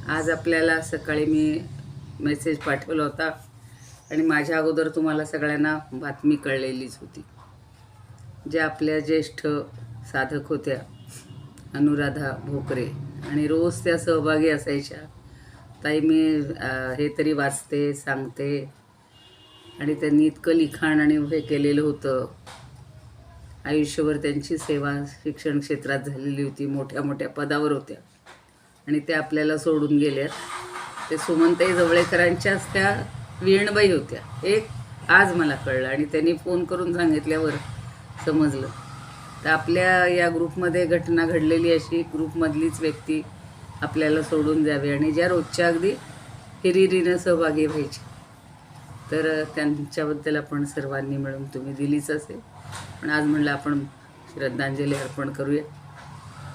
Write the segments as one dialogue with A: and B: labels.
A: आज आपल्याला सकाळी मी मेसेज पाठवला होता आणि माझ्या अगोदर तुम्हाला सगळ्यांना बातमी कळलेलीच होती. ज्या आपल्या ज्येष्ठ साधक होत्या अनुराधा भोकरे आणि रोज त्या सहभागी असायच्या. ताई मी हे तरी वाचते सांगते आणि त्यांनी इतकं लिखाण आणि हे केलेलं होतं. आयुष्यभर त्यांची सेवा शिक्षण क्षेत्रात झालेली होती, मोठ्या मोठ्या पदावर होत्या आणि त्या आपल्याला सोडून गेल्या. ते सुमनताई जवळेकरांच्याच त्या वीणबाई होत्या. एक आज मला कळलं आणि त्यांनी फोन करून सांगितल्यावर समजलं. तर आपल्या या ग्रुपमध्ये घटना घडलेली अशी ग्रुपमधलीच व्यक्ती आपल्याला सोडून जावी आणि ज्या रोजच्या अगदी हिरिरीनं सहभागी व्हायची. तर त्यांच्याबद्दल आपण सर्वांनी मिळून तुम्ही दिलीच असेल, पण आज म्हणलं आपण श्रद्धांजली अर्पण करूया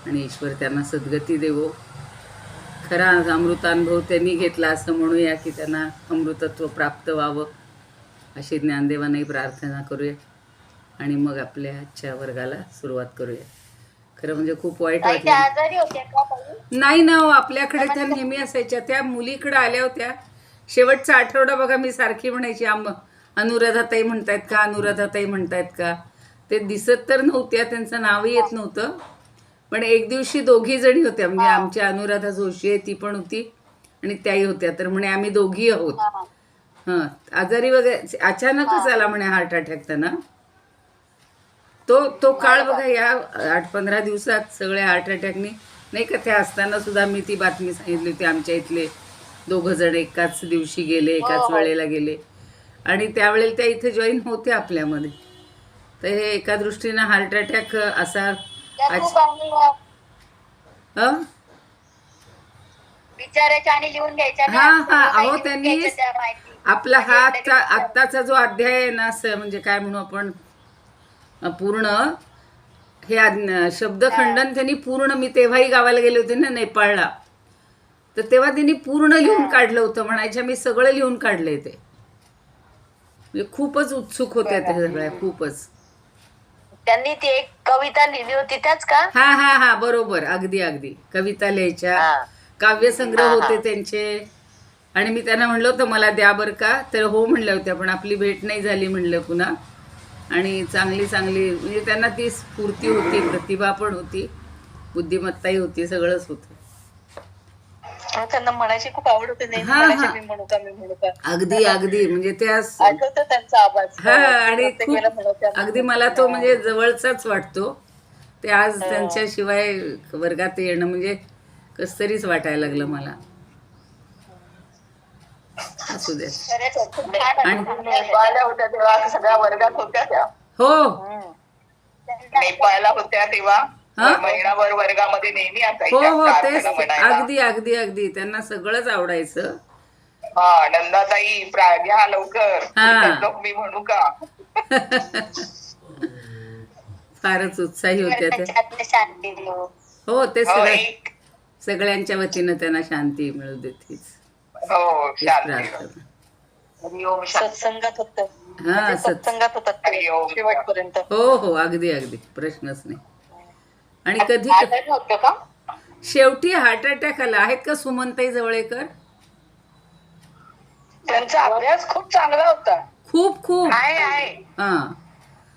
A: आणि ईश्वर त्यांना सद्गती देवो. खरा अमृतानुभव त्यांनी घेतला असं म्हणूया की त्यांना अमृतत्व प्राप्त व्हावं अशी ज्ञानदेवांनाही प्रार्थना करूया आणि मग आपल्या आजच्या वर्गाला सुरुवात करूया. खरं म्हणजे खूप वाईट वाटलं. नाही ना, आपल्याकडे त्या नेहमी असायच्या. त्या मुलीकडे आल्या होत्या शेवटचा आठवडा बघा, मी सारखी म्हणायची अनुराधाताई म्हणतायत का, अनुराधाताई म्हणतायत का. ते दिसत तर नव्हत्या, त्यांचं नावही येत नव्हतं. पण एक दिवशी दोघी जणी होत्या, म्हणजे आमच्या अनुराधा जोशी आहे ती पण होती आणि त्याही होत्या. तर म्हणे आम्ही दोघी आहोत. हां, आजारी वगैरे अचानकच आला म्हणे हार्ट अटॅक त्यांना. तो काळ बघा, या 8-15 दिवसात सगळ्या हार्ट अटॅकनी नाही का. त्या असताना सुद्धा मी ती बातमी सांगितली होती. आमच्या इथले 2 जण एकाच दिवशी गेले, एकाच वेळेला गेले आणि त्यावेळेला त्या इथे जॉईन होत्या आपल्यामध्ये. तर हे एका दृष्टीनं हार्ट अटॅक असा
B: विचारायच्या आणि लिहून घ्यायच्या.
A: हा अहो, त्यांनी आपला हा आत्ताचा जो अध्याय आहे ना, म्हणजे काय म्हणू आपण, पूर्ण हे शब्दखंडन त्यांनी पूर्ण, मी तेव्हाही गावाला गेले होते ना नेपाळला, तर तेव्हा त्यांनी पूर्ण लिहून काढलं होतं. म्हणायच्या मी सगळं लिहून काढलंय ते. म्हणजे खूपच उत्सुक होत्या त्या सगळ्या, खूपच.
B: त्यांनी ती एक कविता लिहिली होती त्याच का?
A: हा हा हा, बरोबर, अगदी अगदी. कविता लिहायच्या, काव्यसंग्रह होते त्यांचे. आणि मी त्यांना म्हणलं होतं मला द्या बरं का, तर हो म्हणल्या होत्या. पण आपली भेट नाही झाली म्हणलं पुन्हा. आणि चांगली चांगली म्हणजे त्यांना ती स्फूर्ती होती, प्रतिभा पण होती, बुद्धिमत्ताही होती, सगळंच होतं.
B: त्यांना म्हणायची खूप आवड होती.
A: हा हा, अगदी अगदी. म्हणजे त्या
B: त्यांचा आवाज.
A: हा, आणि खूप अगदी मला तो म्हणजे जवळचाच वाटतो. ते आज त्यांच्याशिवाय वर्गात येणं म्हणजे कस तरीच वाटायला लागलं मला. असू दे.
B: नेपाळला होत्या तेव्हा सगळ्या वर्गात होत्या त्या.
A: हो,
B: नेपाळला होत्या तेव्हा महिनाभर वर्गामध्ये नेहमी
A: असायच्या. हो हो, तेच, अगदी अगदी अगदी. त्यांना सगळंच आवडायचं.
B: हा, नंदाताई घ्या लवकर, मी म्हणू का.
A: फारच उत्साही होत्या त्या. हो, ते सगळ्यांच्या वतीनं त्यांना शांती मिळू देत हीच प्रार्थना.
B: सत्संगात होत.
A: हा,
B: सत्संगात होतात शेवटपर्यंत.
A: हो हो, अगदी अगदी, प्रश्नच नाही. आणि कधी
B: होतं का
A: शेवटी हार्ट अटॅक आला. आहेत का सुमनताई जवळेकर?
B: त्यांचा अभ्यास खूप चांगला होता.
A: खूप खूप
B: आहे.
A: हा,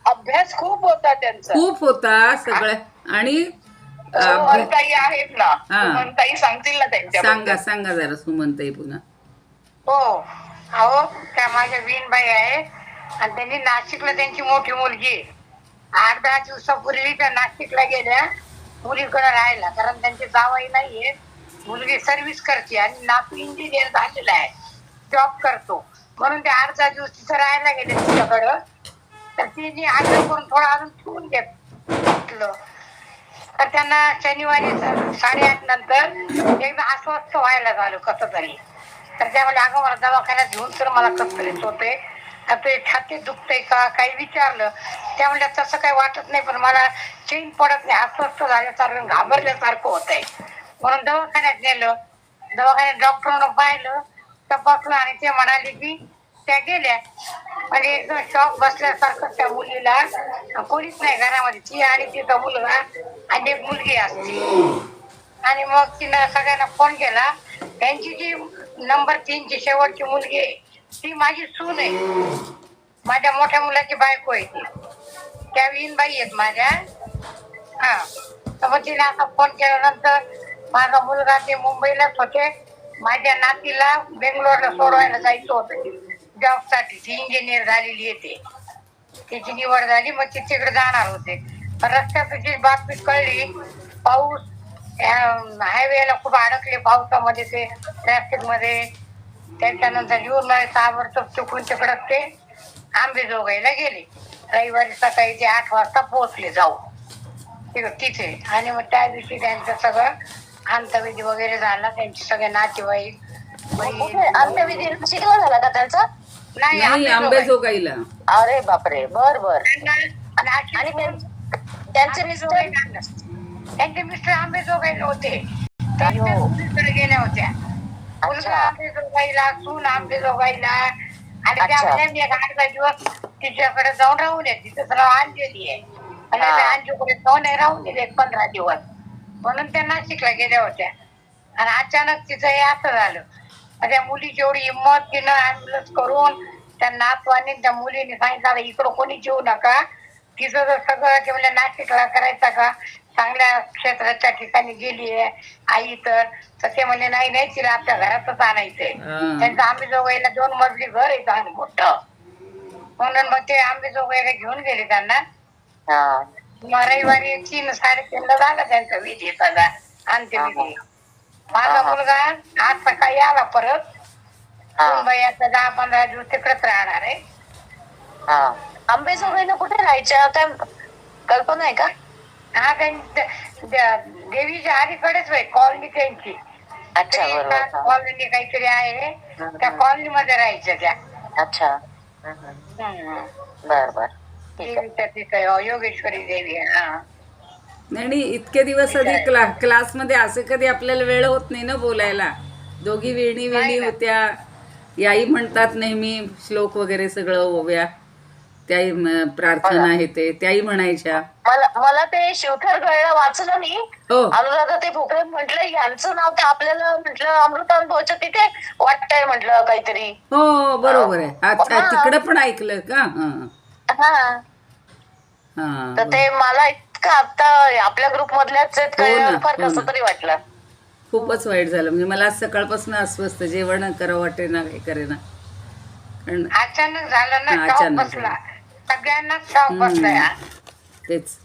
B: अभ्यास खूप होता त्यांचा,
A: खूप होता सगळ्या. आणि
B: सुमनताई आहेत ना, सुमनताई सांगतील ना त्यांच्या.
A: सांगा सांगा जरा सुमनताई पुन्हा.
B: हो, अहो त्या माझ्या वीणबाई आहे आणि त्यांनी नाशिकला त्यांची मोठी मुलगी 8-10 दिवसापूर्वी त्या नाशिकला गेल्या मुलीकडे राहायला. कारण त्यांची जावई नाहीये, मुलगी सर्व्हिस करते आणि नातू इंजिनियर झालेला आहे, जॉब करतो. म्हणून ते 8-10 दिवस तिथं राहायला गेले तिच्याकडं. तर तिने आग्रह करून थोडं अजून ठेवून घेतलं. तर त्यांना शनिवारी 8:30 नंतर एकदा अस्वस्थ व्हायला झालं कसं तरी. तर त्यामुळे अगं मला दवाखान्यात घेऊन तर मला कसं तरीच होते, ते छातीत दुखतंय का काही विचारलं. त्यामुळे तसं काही वाटत नाही, पण मला चैन पडत नाही, अस्वस्थ झाल्यासारखं घाबरल्यासारखं होतंय. म्हणून दवाखान्यात नेलं. दवाखान्यात डॉक्टरनं पाहिलं, तपासलं आणि ते म्हणाले की त्या गेल्या. म्हणजे एकदम शॉक बसल्यासारखं त्या मुलीला. कोणीच नाही घरामध्ये, ती आणि तिचा मुलगा आणि एक मुलगी असते. आणि मग तिनं सगळ्यांना फोन केला. त्यांची जी नंबर 3 ची शेवटची मुलगी आहे ती माझी सून आहे, माझ्या मोठ्या मुलाची बायको आहे ती. त्या विनबाई आहेत माझ्या. हा, तर मग तिने असा फोन केल्यानंतर माझा मुलगा ते मुंबईलाच होते. माझ्या नातीला बेंगलोरला सोडवायला जायचं होतं जॉबसाठी. ती इंजिनियर झालेली आहे, तिची निवड झाली, मग ती तिकडे जाणार होते. पण रस्त्यात तुझी बातमी कळली, पाऊस हायवेला खूप अडकले पावसामध्ये, ते ट्रॅफिक मध्ये. त्याच्यानंतर येऊन ताबडतोब चुकून तिकडं ते आंबेजोगाईला गेले. रविवारी सकाळी ते 8 वाजता पोहोचले जाऊ तिथे. आणि मग त्या दिवशी त्यांचं सगळं अंत्यविधी वगैरे झाला. त्यांचे सगळे नातेवाईक
C: अंत्यविधी शिकला झाला का त्यांचा?
B: नाही,
A: नाही, आंबेजोगाईला.
C: अरे बापरे, बर बर.
B: आणि
C: त्यांचे मिस्टर?
B: त्यांचे मिस्टर आंबेजोगाईला होते, तर त्या मुलीकडे गेल्या होत्या. मुलगा आंबेजोगाईला, सून आंबेजोगाईला. आणि त्यामध्ये मी 8 दिवस तिच्याकडे जाऊन राहून येते. तिचं नाव अंजली आहे. आणि अंजूकडे जाऊन राहून दिले 15 दिवस. म्हणून त्या नाशिकला गेल्या होत्या. आणि अचानक तिचं हे असं झालं. त्या मुलीची एवढी हिंमत, तिनं ऍम्ब्युलन्स करून त्या नातवाने त्या मुलीने सांगितलं इकडं कोणी जेवू नका, तिचं जर सगळं ते म्हणजे नाशिकला करायचं का, चांगल्या क्षेत्राच्या ठिकाणी गेली आहे आई तर ते म्हणजे नाही नाही, तिला आपल्या घरातच आणायचंय. त्यांचं आंबेजोगाईला 2 मजली घर आहे चांगलं मोठं. म्हणून मग ते आंबेजोगाईला घेऊन गेले त्यांना. मग रविवारी 3-3:30 झाला त्यांचा विधी सगळा अंत्यविधी. माझा मुलगा आज सकाळी आला परत. मुंबई आता 10-15 दिवस तिकडेच राहणार आहे.
C: आंबेजोगाईला कुठे राहायच्या काय कल्पना आहे का?
B: हा, त्यांच्या देवीच्या अलीकडेच आहे कॉलनी त्यांची.
C: अच्छा, बरोबर.
B: कॉलनी काहीतरी आहे, त्या कॉलनी मध्ये राहायच्या त्या.
C: अच्छा, बर बर.
B: देवीच्या तिथं योगेश्वरी देवी. हा,
A: नाही, इतके दिवस आधी क्लासमध्ये असं कधी आपल्याला वेळ होत नाही ना बोलायला. दोघी वेणी होत्या. याई म्हणतात नेहमी श्लोक वगैरे सगळं ओव्या, त्याही प्रार्थना आहे ते त्याही म्हणायच्या.
C: मला ते शिवथर गळला वाचलं मी. अनुराधा ते भोकळे म्हटलं यांचं नाव तर आपल्याला म्हटलं अमृतानुभवच्या तिथे वाटतंय म्हटलं काहीतरी.
A: हो, बरोबर आहे. अच्छा, तिकडं पण ऐकलं का?
C: तर ते मला इतकं आता आपल्या ग्रुप मधल्याच फार कसं तरी वाटलं.
A: खूपच वाईट झालं. म्हणजे मला सकाळपासून अस्वस्थ, जेवण करावं वाटे ना, काही करे ना.
B: अचानक झालं ना, शॉक बसला सगळ्यांना, शॉक बसलाय.
A: तेच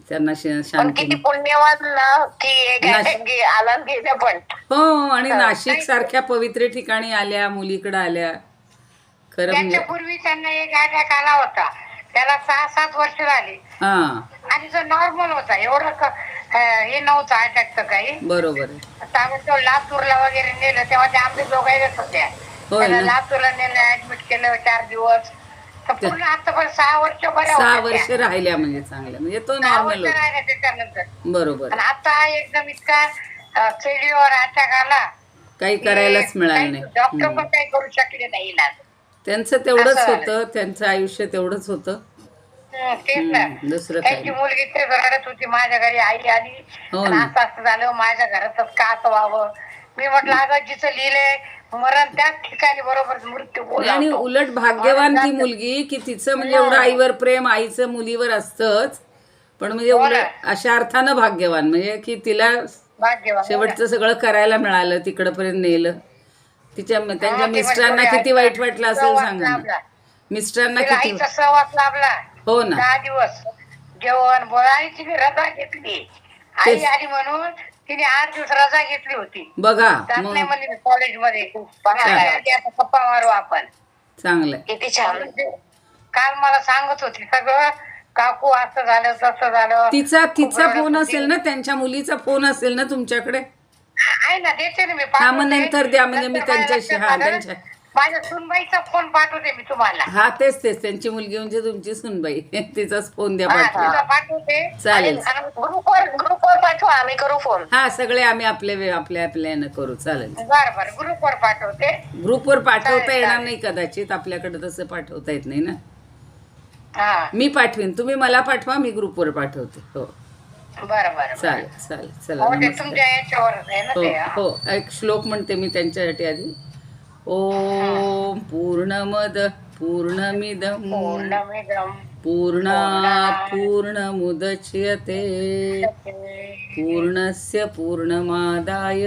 A: त्यांना
C: पण
A: शांती.
C: किती पुण्यवान ना की आला गेल्या पण.
A: हो, आणि नाशिक सारख्या पवित्र ठिकाणी आल्या, मुलीकडे आल्या. खरं म्हणजे
B: त्याच्यापूर्वी त्यांना एक अटॅक आला होता, त्याला 6-7 वर्ष झाली. आणि तो नॉर्मल होता, एवढं हे नव्हतं अटॅकचं काही.
A: बरोबर आहे.
B: ताबडतोब लातूरला वगैरे नेलं, तेव्हा ते आंबेजोगाईलाच होत्या. त्याला लातूरला नेलं, ऍडमिट केलं 4 दिवस. तर पूर्ण आता पण 6 वर्ष बऱ्या
A: 6 वर्ष राहिल्या म्हणजे चांगल्या, म्हणजे तो नॉर्मल होता.
B: राहिला त्याच्यानंतर.
A: बरोबर.
B: आणि आता एकदम इतका फेल्युअर अटॅक आला,
A: काही करायलाच मिळालं नाही.
B: डॉक्टर पण काही करू शकले नाही इलाज.
A: त्यांचं तेवढंच होतं, त्यांचं आयुष्य तेवढंच होतं.
B: तेच ना,
A: दुसरं
B: त्यांची मुलगी ते रडत होती, माझ्या घरी आई आली, असं झालं माझ्या घरातच का असं व्हावं. मी म्हटलं अगं जिचं लिहिलंय मरण त्याच ठिकाणी बरोबर मृत्यू.
A: आणि उलट भाग्यवान ती मुलगी की तिचं म्हणजे एवढं आईवर प्रेम आईचं मुलीवर असतंच, पण म्हणजे उलट अशा अर्थानं भाग्यवान म्हणजे की तिला शेवटचं सगळं करायला मिळालं, तिकडपर्यंत नेलं. त्यांच्या मिस्टरांना किती वाईट वाटलं असेल सांगा ना. मिस्टरांना किती
B: सहवास लाभला.
A: हो ना,
B: 10 दिवस जेवण बोल. आणि तिने रजा घेतली, आई आली म्हणून तिने 8 दिवस रजा घेतली होती.
A: बघा
B: म्हणले कॉलेजमध्ये पप्पा मारू आपण.
A: चांगलंय,
C: किती छान.
B: काल मला सांगत होती सगळं, काकू असं झालं तसं झालं.
A: तिचा फोन असेल ना, त्यांच्या मुलीचा फोन असेल ना तुमच्याकडे?
B: आहे ना, देते ना मी.
A: मग नंतर द्या, म्हणजे मी त्यांच्याशी त्यांच्या
B: माझ्या सुनबाईचा फोन पाठवते मी तुम्हाला.
A: हा, तेच त्यांची मुलगी म्हणजे तुमची सुनबाई, तिचाच फोन द्या
B: पाठवते.
A: चालेल.
C: ग्रुपवर पाठवा, आम्ही करू फोन.
A: हा, सगळे आम्ही आपल्यानं करू. चालेल,
B: बरं ग्रुपवर पाठवते.
A: ग्रुपवर पाठवता येणार नाही कदाचित, आपल्याकडे तसं पाठवता येत नाही ना. मी पाठवीन, तुम्ही मला पाठवा, मी ग्रुपवर पाठवते. हो,
B: बरं बरं
A: चालेल चालेल. चला
B: हो ते
A: नमस्कार.
B: तुमच्या याच्यावरच आहे ना
A: हो
B: ते हा.
A: हो, एक श्लोक म्हणते मी त्यांच्यासाठी आधी.
B: हं.
A: ओम पूर्णमद पूर्णमिदं
B: पूर्णमिदं
A: पूर्णात्
B: पूर्णात्
A: पूर्णमुदच्यते
B: मुदच्यते
A: पूर्णस्य पूर्णमादाय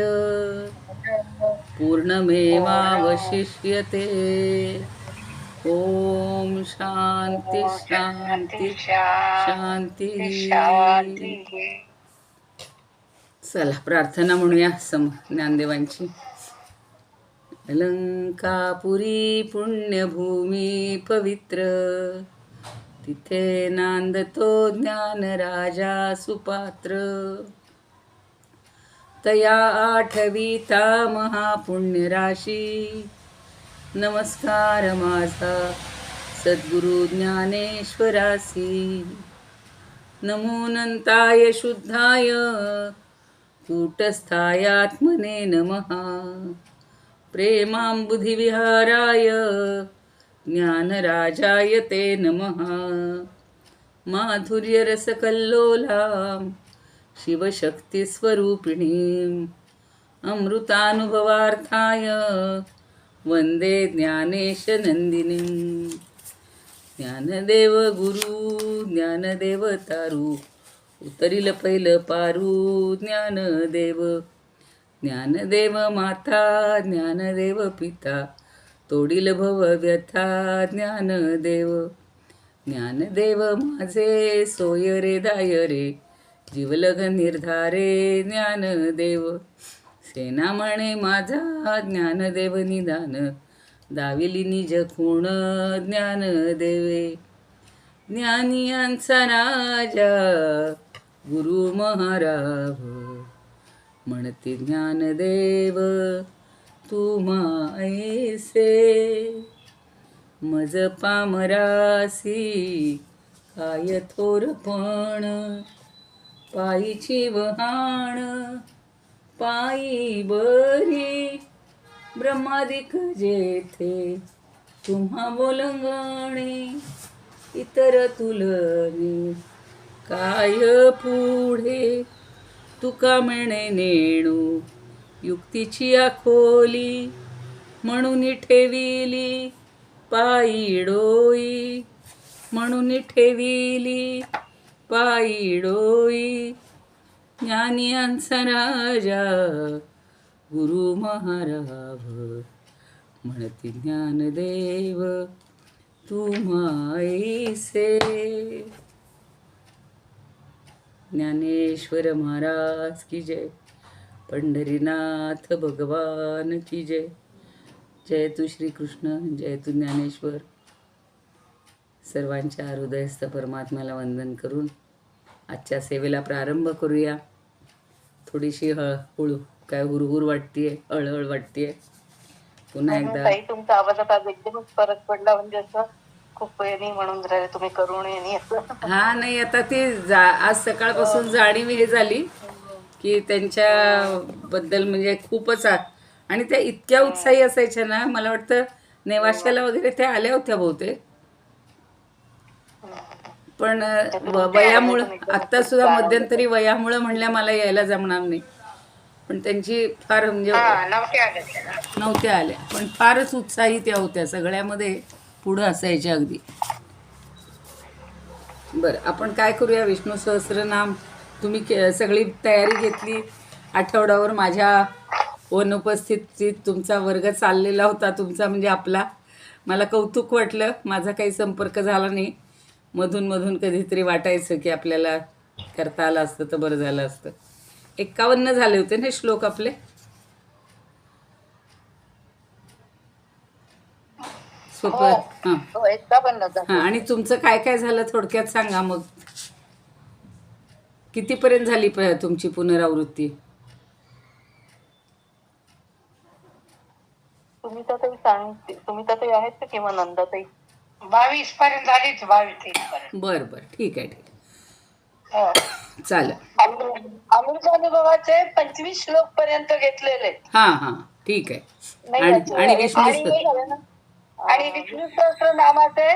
B: पूर्ण
A: पूर्णमेवावशिष्यते. ओम शांती
B: शांती
A: शांती शांती.
B: शांती शांती.
A: चला प्रार्थना म्हणूया ज्ञानदेवांची. अलंकापुरी पुण्यभूमी पवित्र, तिथे नांदतो ज्ञान राजा सुपात्र. तया आठविता महापुण्य राशी, नमस्कार माझा सद्गुरु ज्ञानेश्वरासी. नमोऽनंताय शुद्धाय कूटस्थायात्मने नमः. प्रेमाम्बुधिविहाराय ज्ञानराजाय ते नमः. माधुर्यरसकल्लोलां शिवशक्तिस्वरूपिणीम् अमृतानुभवार्थाय वंदे ज्ञानेशनंदिनीम्. ज्ञानदेव गुरु ज्ञानदेव तारू, उतरिल पहिलं पारू ज्ञानदेव. ज्ञानदेव माता ज्ञानदेव पिता, तोडील भव व्यथा ज्ञानदेव. ज्ञानदेव माझे सोय रे दाय रे, जीवलग निर्धारे ज्ञानदेव. सेना म्हणे माझा ज्ञानदेव निदान, दाविली निज खूण ज्ञानदेवे. ज्ञानियांचा राजा गुरु महाराज, म्हणते ज्ञानदेव तुम्हा ऐसे. मज पामरासी काय थोरपण, पायीची वहाण पायी बरी. ब्रह्मादिक जेथे तुम्हा बोलंगणे, इतर तुलने काय पुढे. तुका म्हणे नेणू युक्तीची आखोली, म्हणून ठेविली पायी डोई. म्हणून ठेविली पायी डोई. ज्ञानियांचा राजा गुरु महाराज, म्हणती ज्ञानदेव तुम्हा ऐसे. ज्ञानेश्वर महाराज की जय. पंढरीनाथ भगवान की जय. जय तू श्रीकृष्ण, जय तू ज्ञानेश्वर. सर्वांच्या हृदयस्थ परमात्म्याला वंदन करून आजच्या सेवेला प्रारंभ करूया. थोडीशी हुरहुर वाटतेय, हळहळ वाटतेय. पुन्हा एकदा
C: ताई तुमचा आवाज आता एकदमच फरक पडला, म्हणजे असं खूप वेळी म्हणून राहिले तुम्ही करून येणे असं.
A: हा नाही, आता ती आज सकाळपासून जाणीव हे झाली की त्यांच्या बद्दल म्हणजे खूपच आणि त्या इतक्या उत्साही असायच्या ना. मला वाटतं नेवाशाला वगैरे त्या आल्या होत्या बहुतेक, पण वयामुळं आत्ता सुद्धा मध्यंतरी वयामुळं म्हणल्या मला यायला जमणार नाही. पण त्यांची फार म्हणजे नव्हत्या आल्या, पण फारच उत्साही त्या होत्या, सगळ्यामध्ये पुढं असायच्या अगदी. बरं, आपण काय करूया, विष्णू सहस्रनाम तुम्ही सगळी तयारी घेतली. आठवड्यावर माझ्या अनुपस्थितीत तुमचा वर्ग चाललेला होता, तुमचा म्हणजे आपला. मला कौतुक वाटलं, माझा काही संपर्क झाला नाही. मधून मधून कधीतरी वाटायचं की आपल्याला करता आलं असतं तर बरं झालं असतं. 51 झाले होते ना श्लोक आपले. सोपं. हां हां, आणि तुमचं काय काय झालं थोडक्यात सांगा मग. कितीपर्यंत झाली तुमची पुनरावृत्ती?
C: तुम्ही तर सांगते, तुम्ही तर आहेत का किंवा नंदाताई?
B: 22 पर्यंत झालीच, 22-23 पर्यंत.
A: बर बर, ठीक आहे, ठीक
B: हो.
A: आहे, चालेल.
C: अमृतानुभवाचे 25 श्लोक पर्यंत घेतलेले.
A: हां हां, ठीक आहे. आणि विष्णू
C: आणि विष्णू सहस्रनामाचे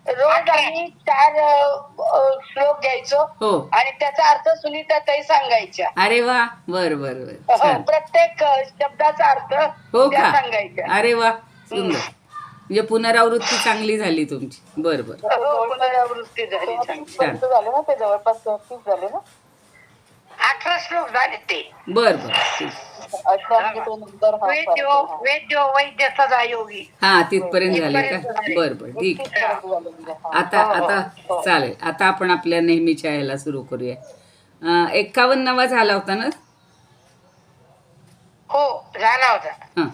D: रोज आम्ही 4 श्लोक घ्यायचो
A: हो.
D: आणि त्याचा अर्थ सुनीताताई सांगायच्या.
A: अरे वा, बर बर बर, छान.
D: प्रत्येक शब्दाचा अर्थ
A: हो
D: त्या
A: का?
D: सांगायच्या.
A: अरे वा, सुंदर. म्हणजे पुनरावृत्ती चांगली झाली तुमची. बर बर,
D: पुनरावृत्ती झाली चांगली.
A: छान.
D: झाले ना ते जवळपास 30 झाले ना.
B: 18 श्लोक झाले ते.
A: बर बर, ठीक.
B: वेद्यो वैद्य सदा योगी.
A: हा, तिथपर्यंत झाले का?
B: तिथपर्यंत झाले.
A: बर बर, ठीक. आता आता चालेल. आता आपण आपल्या नेहमीच्या याला सुरू करूया. 51वा झाला होता ना?
B: हो झाला होता.
A: हा,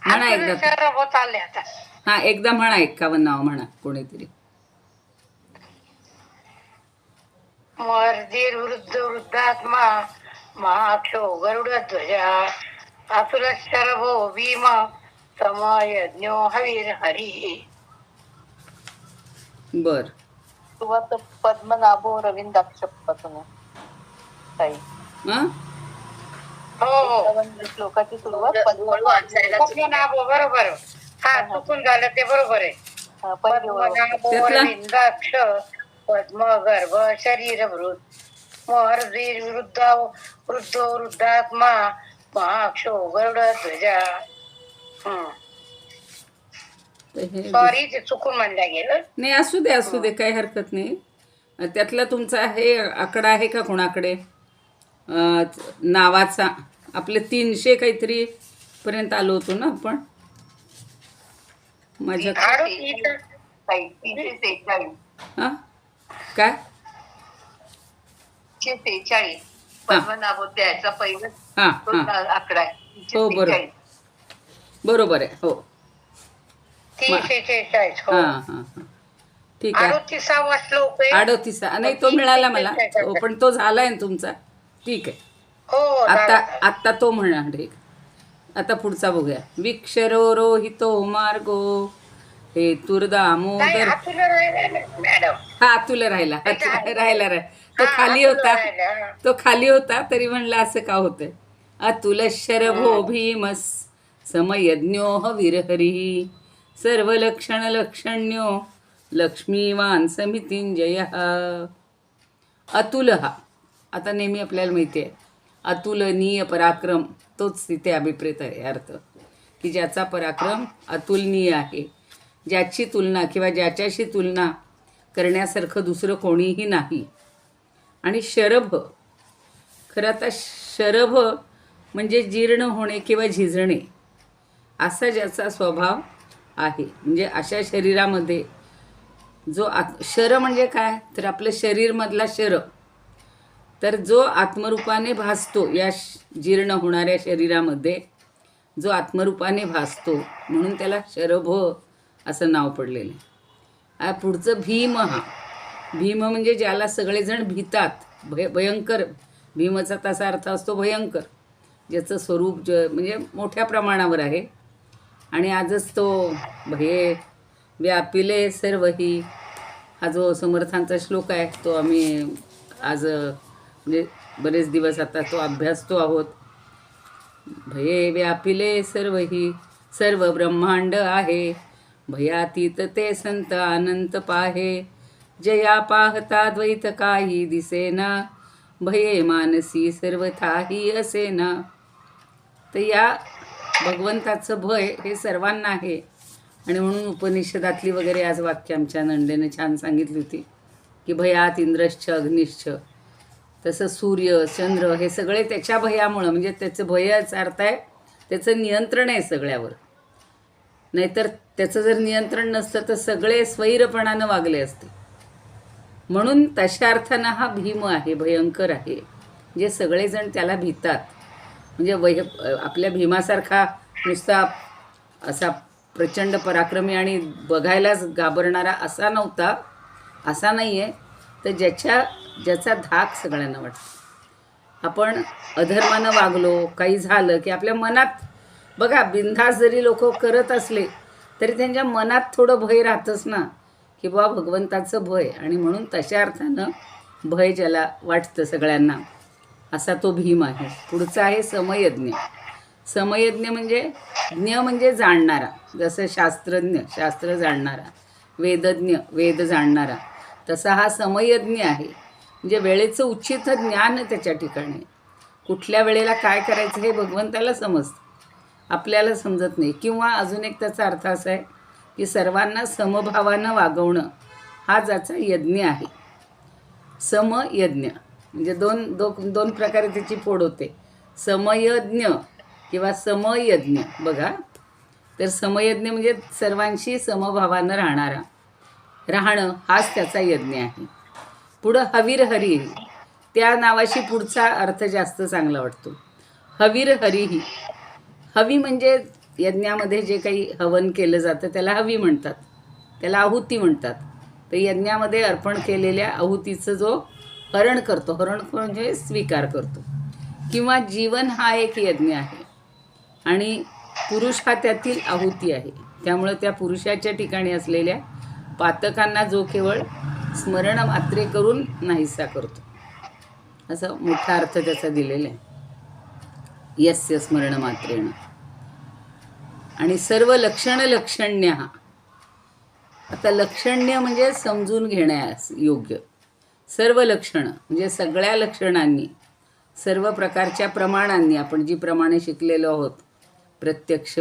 A: म्हणा एकदा.
B: शहर होत चालले आता.
A: हा, एकदा म्हणा 51वा म्हणा कोणीतरी.
B: मर्दीर वृद्ध वृद्धात्मा महाक्षो गरुड ध्वजा अतुल शरभो भीम समयज्ञो हवीर हरी.
A: बर.
D: सुरुवात पद्मनाभो रवींद्राक्षपासून ताई.
A: हा,
B: हो हो
D: श्लोकाची सुरुवात
B: पद्मनाभो बरोबर. हा चुकून झालं ते बरोबर आहे. पद्मनाभो
A: त्यातला?
B: रवींद्राक्ष पद्म गर्भ शरीर वृद्ध मर्दीर वृद्ध वृद्धात्मा महाक्षो गरुड ध्वजा.
A: तर हे
B: सॉरी ते चुकून म्हणल्या गेलं.
A: नाही, असू दे असू दे, काही हरकत नाही. त्यातला तुमचा हे आकडा आहे का कोणाकडे? नावाचा आपले 300 काहीतरी पर्यंत आलो होतो ना आपण. माझ्या हा काय?
D: 46 पद्मनाभ त्याचा पहिला
A: हा हा,
D: आकडा आहे.
A: हो बरोबर, बरोबर आहे. हो,
B: 346.
A: हा हा हा, ठीक आहे.
B: 38वा श्लोक आहे.
A: 38. नाही, तो मिळाला मला. हो, पण तो झालाय ना तुमचा. ठीक आहे.
B: हो
A: आता तो म्हणणार आहे. आता पुढचा बघूया. विक्षरो रोहितो मार्गो हे तुर्दामोदर.
B: मॅडम
A: हा, तुला राहिला. तो खाली होता. तो खाली होता तरी म्हणलं असं का होतंय. अतुल शरभो भीमस समयज्ञो हविरहरी सर्व लक्षण लक्षण्यो लक्ष्मीवान समितिंजय. अतुल हा आता नेहमी आपल्याला माहिती आहे. अतुलनीय पराक्रम, तोच तिथे अभिप्रेत आहे अर्थ, की ज्याचा पराक्रम अतुलनीय आहे, ज्याची तुलना किंवा ज्याच्याशी तुलना करण्यासारखं दुसरं कोणीही नाही. आणि शरभ, खरं आता शरभ म्हणजे जीर्ण होणे किंवा झिजणे असा ज्याचा स्वभाव आहे. म्हणजे अशा शरीरामध्ये जो शर म्हणजे काय, तर आपलं शरीरमधला शर, तर जो आत्मरूपाने भासतो या जीर्ण होणाऱ्या शरीरामध्ये, जो आत्मरूपाने भासतो म्हणून त्याला शरभ असं नाव पडलेलं आहे. पुढचं भीम. हा भीम म्हणजे ज्याला सगळेजण भीतात, भयंकर. भीमचा तसा अर्थ असतो भयंकर, ज्याचं स्वरूप म्हणजे मोठ्या प्रमाणावर आहे. आणि आजच तो भये व्यापिले सर्वही हा जो समर्थांचा श्लोक आहे तो आम्ही आज म्हणजे बरेच दिवस आता तो अभ्यासतो आहोत. भये व्यापिले सर्वही सर्व ब्रह्मांड आहे भयातीत ते संत अनंत पाहे जया पाहता द्वैत काही दिसेना भये मानसी सर्वथाही असेना. तर या भगवंताचं भय हे सर्वांना आहे. आणि म्हणून उपनिषदातली वगैरे आज वाक्य आमच्या नंदेने छान सांगितली होती की भयात इंद्रश्च अग्निश्च. तसं सूर्य चंद्र हे सगळे त्याच्या भयामुळं, म्हणजे त्याचं भयाचा अर्थ आहे त्याचं नियंत्रण आहे सगळ्यावर. नाहीतर त्याचं जर नियंत्रण नसतं तर सगळे स्वैरपणानं वागले असते. म्हणून तशा अर्थानं हा भीम आहे, भयंकर आहे, जे सगळेजण त्याला भीतात. म्हणजे आपल्या भीमासारखा नुसता असा प्रचंड पराक्रमी आणि बघायलाच घाबरणारा असा नव्हता, असा नाही आहे. तर ज्याचा धाक सगळ्यांना वाटतो. आपण अधर्मानं वागलो, काही झालं की आपल्या मनात बघा, बिनधास्त जरी लोक करत असले तरी त्यांच्या मनात थोडं भय राहतंच ना, की बाबा भगवंताचं भय. आणि म्हणून तशा अर्थानं भय ज्याला वाटतं सगळ्यांना, असा तो भीम आहे. पुढचा आहे समयज्ञ. समयज्ञ म्हणजे ज्ञ म्हणजे जाणणारा, जसं शास्त्रज्ञ, शास्त्र जाणणारा. वेदज्ञ, वेद जाणणारा, तसा हा समयज्ञ आहे. म्हणजे वेळेचं उचित ज्ञान त्याच्या ठिकाणी. कुठल्या वेळेला काय करायचं हे भगवंताला समजतं, आपल्याला समजत नाही. किंवा अजून एक त्याचा अर्थ असा आहे की सर्वांना समभावानं वागवणं हा ज्याचा यज्ञ आहे. समयज्ञ म्हणजे दोन प्रकारे त्याची फोड होते, समयज्ञ किंवा समयज्ञ. बघा, तर समयज्ञ म्हणजे सर्वांशी समभावानं राहणं हाच त्याचा यज्ञ आहे. पुढं हवीर हरी, त्या नावाशी पुढचा अर्थ जास्त चांगला वाटतो. हवीर हरीही, हवी म्हणजे यज्ञामध्ये जे काही हवन केलं जातं त्याला हवी म्हणतात, त्याला आहुती म्हणतात. तर यज्ञामध्ये अर्पण केलेल्या आहुतीचं जो हरण करतो, हरण म्हणजे स्वीकार करतो. किंवा जीवन हा एक यज्ञ आहे आणि पुरुष हा त्यातील आहुती आहे. त्यामुळं त्या पुरुषाच्या ठिकाणी असलेल्या पातकांना जो केवळ स्मरण मात्रे करून नाहीसा करतो, असं मोठा अर्थ त्याचा दिलेला आहे. यस्य स्मरण मात्रेण. आणि सर्व लक्षण्य. आता लक्षण्य म्हणजे समजून घेण्यास योग्य. सर्व लक्षणं म्हणजे सगळ्या लक्षणांनी, सर्व प्रकारच्या प्रमाणांनी, आपण जी प्रमाणे शिकलेलो आहोत, प्रत्यक्ष,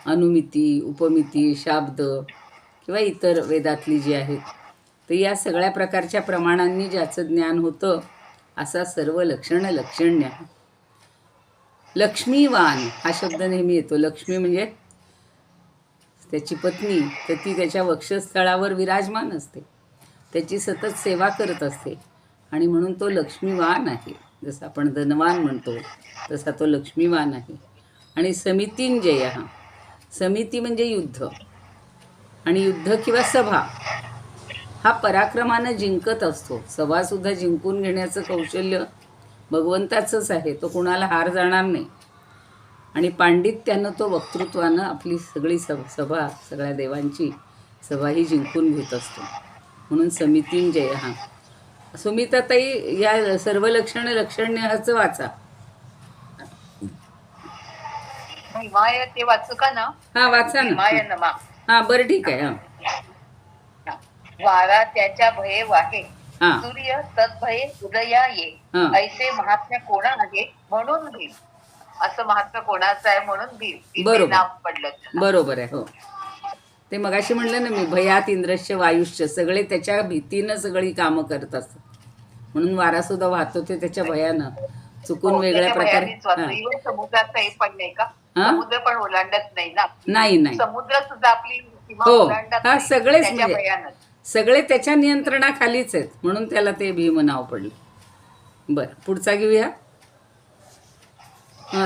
A: अनुमिती, उपमिती, शाब्द किंवा इतर वेदातली जी आहेत, तर या सगळ्या प्रकारच्या प्रमाणांनी ज्याचं ज्ञान होतं असा सर्व लक्षण्य. लक्ष्मीवान हा शब्द नेहमी येतो. लक्ष्मी म्हणजे त्याची पत्नी, तर ती त्याच्या वक्षस्थळावर विराजमान असते, त्याची सतत सेवा करत असते आणि म्हणून तो लक्ष्मीवान आहे. जसं आपण धनवान म्हणतो तसा तो लक्ष्मीवान आहे. आणि समितींजय, समिती म्हणजे युद्ध, आणि युद्ध किंवा सभा हा पराक्रमानं जिंकत असतो. सभासुद्धा जिंकून घेण्याचं कौशल्य भगवंताचंच आहे, तो कुणाला हार जाणार नाही. आणि पांडित्यानं तो वक्तृत्वानं आपली सगळी सभा, सगळ्या देवांची सभा ही जिंकून घेत असतो. म्हणून समितींजय. सुमिताताई या सर्व लक्षण्याचं वाचा.
D: ते वाचू का ना?
A: वाचा ना. बरं ठीक आहे.
D: वारा त्याच्या भये वाहे,
A: हां
D: सूर्य तद्भये उदया ये, ऐसे महात्म्य कोणा आहे म्हणून भीम. असं महात्म्य कोणाचं आहे म्हणून भीम
A: बरोबर.
D: नाव पडलं.
A: बरोबर आहे. हो, ते मगाशी म्हणलं ना मी, भयात इंद्रश्य वायुष्य, सगळे त्याच्या भीतीनं सगळी कामं करत असतात. म्हणून वारा सुद्धा वाहतो ते त्याच्या भयानं, चुकून वेगळ्या प्रकारे.
D: समुद्राचं हे पण नाही का? समुद्र पण ओलांडत नाही ना.
A: नाही.
D: समुद्र सुद्धा आपली सीमा
A: हो,
D: ओलांडत
A: हा
D: नाही.
A: सगळेच
D: त्याच्या
A: म्हणजे
D: भयानं.
A: सगळे त्याच्या नियंत्रणाखालीच आहेत, म्हणून त्याला ते भीम नाव पडलं. बरं, पुढचा घेऊया.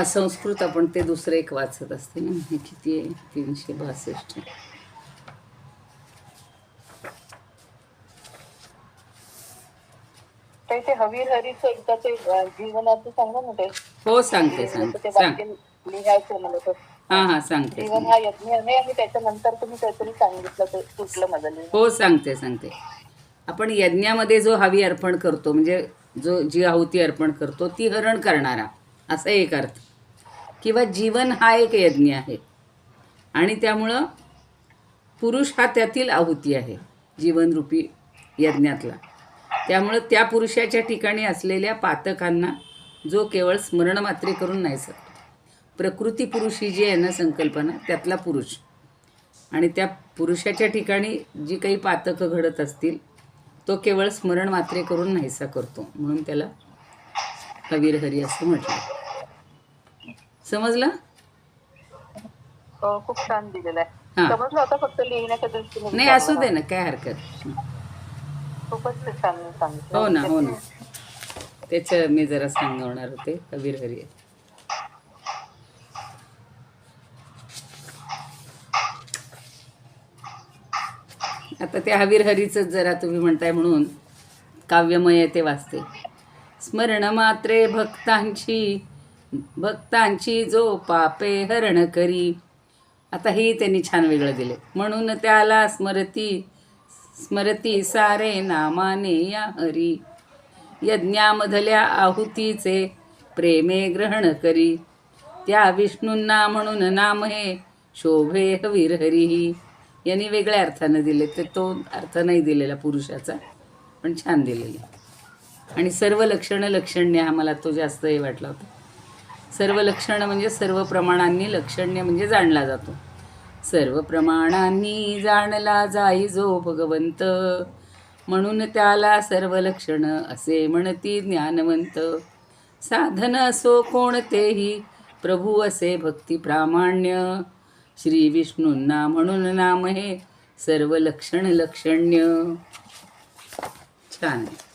A: संस्कृत आपण ते दुसरं एक वाचत असते ना. हे किती आहे? 362.
D: ते हवीर हरीचं एकदा ते जीवनाचं सांगा ना. ते
A: हो, सांगते सांग.
D: लिहायचं मला तर.
A: सांगते.
D: जीवन हा यज्ञ आहे आणि त्याच्यानंतर तुम्ही काहीतरी सांगितलं ते सुटलं माझं.
A: हो, सांगते. आपण यज्ञामध्ये जो हवी अर्पण करतो, म्हणजे जी आहुती अर्पण करतो ती हरण करणारा, असा एक अर्थ. किंवा जीवन हा एक यज्ञ आहे आणि त्यामुळं पुरुष हा त्यातील आहुती आहे, जीवनरूपी यज्ञातला. त्यामुळं त्या पुरुषाच्या ठिकाणी असलेल्या पातकांना जो केवळ स्मरण मात्रे करून नाही सकतो. प्रकृती पुरुष ही जी आहे ना संकल्पना, त्यातला पुरुष, आणि त्या पुरुषाच्या ठिकाणी जी काही पातकं घडत असतील तो केवळ स्मरण मात्रे करून नाहीसा करतो. म्हणून त्याला हवीर हरी असं म्हटलं. समजलं?
D: खूप छान दिलेलं आहे. समजलं होतं, फक्त लिहिण्याच्या दृष्टीने
A: नाही, असू दे ना, काय हरकत.
D: खूपच छान सांगितलं.
A: हो ना. त्याचं मी जरा सांगणार होते. हवीर हरी आता त्या हवीर हरीचंच जरा तुम्ही म्हणताय म्हणून काव्यमय ते वाचते. स्मरण मात्रे भक्तांची जो पापे हरण करी. आता ही त्यांनी छान वेगळं दिले. म्हणून त्याला स्मरती सारे नामाने या हरी. यज्ञामधल्या आहुतीचे प्रेमे ग्रहण करी. त्या विष्णूंना म्हणून नाम हे शोभे हवीर हरी. यांनी वेगळ्या अर्थानं दिले, ते तो अर्थ नाही दिलेला पुरुषाचा, पण छान दिलेला. आणि सर्व लक्षणं लक्षण्य, हा मला तो जास्त हे वाटला होता. सर्व लक्षणं म्हणजे सर्व प्रमाणांनी, लक्षण्य म्हणजे जाणला जातो. सर्व प्रमाणांनी जाणला जाई जो भगवंत, म्हणून त्याला सर्व लक्षणं असे म्हणती ज्ञानवंत. साधन असो कोणतेही, प्रभू असे भक्ती प्रामाण्य. श्री विष्णूंना म्हणून नाम हे सर्व लक्षण लक्षण्य. छान आहे.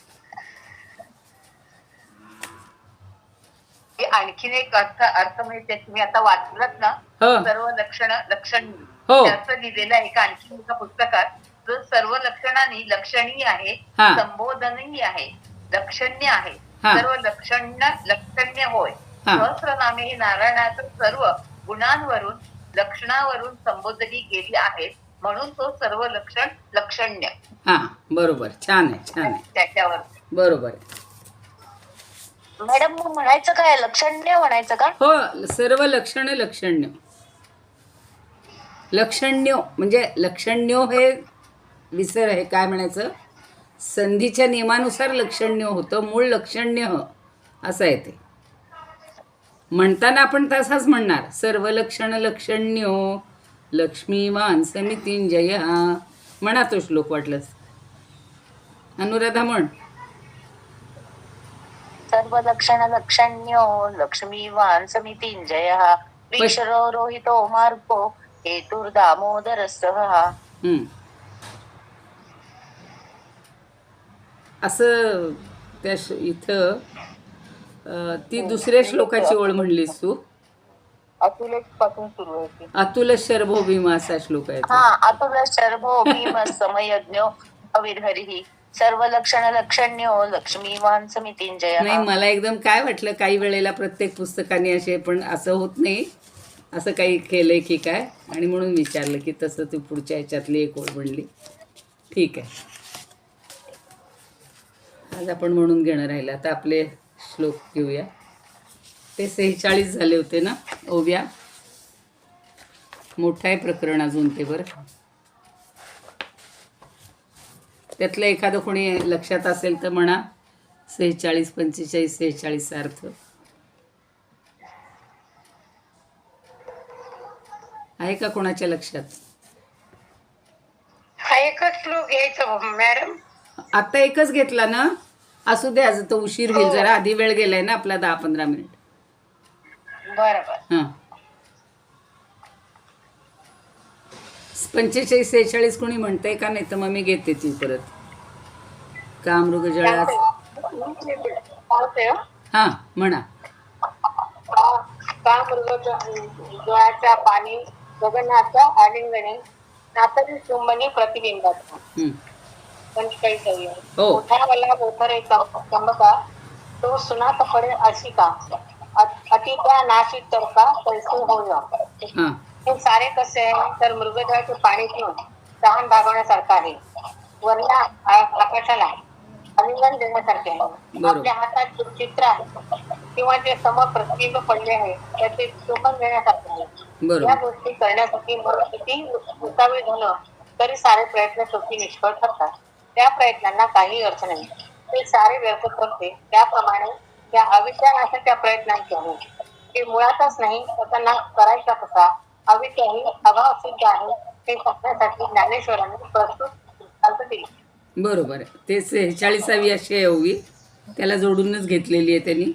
D: आणखीन एक अर्थ म्हणजे तुम्ही आता वाचलात ना,
A: हो.
D: सर्व लक्षण लक्षण,
A: हो.
D: त्याचं लिहिलेलं आहे का आणखीन एका पुस्तकात, जो सर्व लक्षणांनी लक्षणीय आहे,
A: हा.
D: संबोधनीय आहे, लक्षण्य आहे,
A: हा.
D: सर्व लक्षण्य होय.
A: हा.
D: सहस्रनामे ही नारायणाचं सर्व गुणांवरून लक्षणावरून संबोधली गेली आहेत, म्हणून तो सर्व लक्षण लक्षण्य.
A: हा, बरोबर. छान आहे, छान आहे.
D: त्याच्यावर
A: बरोबर आहे.
C: मॅडम मग म्हणायचं काय, लक्षण्य म्हणायचं का?
A: हो, सर्व लक्षण लक्षण्य. लक्षण्यो म्हणजे लक्षण्यो हे विसर आहे, काय म्हणायचं, संधीच्या नियमानुसार लक्षण्य होतं, मूळ लक्षण्य असं आहे ते. म्हणताना आपण तसाच म्हणणार, सर्व लक्षण लक्षण्यो लक्ष्मीवान समितिंजय. म्हणा तो श्लोक वाटलंच. अनुराधा म्हण.
C: सर्व लक्षण लक्षण्यो लक्ष्मीवान समितिंजय, विक्षरो रोहितो मार्गो हेतुर्दामोदर सह.
A: असं त्या इथं ती दुसऱ्या श्लोकाची ओळ म्हणलीस तू.
D: अतुलेख पासून सुरू होते.
A: अतुल शर्भो भीम असा श्लोक आहे तो.
C: हा, अतुल शर्भो भीम समयज्ञो अविर्हरिः सर्व लक्षण लक्षण्यो लक्ष्मीवान समितिंजय.
A: नाही, मला एकदम काय वाटलं, काही वेळेला प्रत्येक पुस्तकाने असे, पण असं होत नाही, असं काही केलंय की काय, आणि म्हणून विचारलं की तसं तू पुढच्या ह्याच्यातली एक ओळ म्हणली. ठीक आहे, आज आपण म्हणून घेणं राहिलं. आता आपले श्लोक घेऊया. ते 46 झाले होते ना ओव्या. मोठं आहे प्रकरण अजून ते. बरं, त्यातलं एखादं कोणी लक्षात असेल तर म्हणा. 46, 45, 46 अर्थ आहे का कोणाच्या लक्षात?
B: हा एकच श्लोक घ्यायचं मॅडम.
A: आता एकच घेतला ना, असू दे, आज तो उशीर होईल, जरा आधी वेळ गेलाय ना आपला, 10-15 मिनिट.
B: बरोबर.
A: हां, 45, 46 कोणी म्हणतंय का? नाही तर मग मी घेते ती परत. का मृगजळा. हां, म्हणा.
B: का मृगजळाच्या पाणी गगनाच्या आलिंगणे नातरी चुंबनी प्रतिबिंबात.
A: हो.
B: उठावला बोथरे चंबका तो सुनात पडे अशी का अति त्या नाशिक तरका पैसे होय.
A: हां,
B: हे सारे कसे आहे तर मृगजळाचे पाणी पिऊन तहान भागवण्यासारखं आहे. वरल्या आकाशाला आलिंगन देण्यासारखे आहे.
A: बरोबर.
B: आपल्या हातात जे चित्र आहे किंवा जे समोर प्रतिबिंब पडले आहे त्याचे चुंबन देण्यासारखे आहे. या
A: बरोबर.
B: गोष्टी करण्यासाठी मन किती उतावीळ झालं तरी सारे प्रयत्न शेवटी निष्फळ ठरतात. त्या प्रयत्नांना काही अर्थ नाही, ते सारे व्यर्थ करते. त्याप्रमाणे त्या अविद्यानाशाच्या प्रयत्नांचे आहे ते मुळातच नाही, त्यांना करायचा कसा. अविद्या ही अभाव सिद्ध आहे, ते करण्यासाठी ज्ञानेश्वरांनी प्रस्तुत अर्थ दिली.
A: बरोबर आहे. ते 46वी अशी आहे ओवी, त्याला जोडूनच घेतलेली आहे त्यांनी.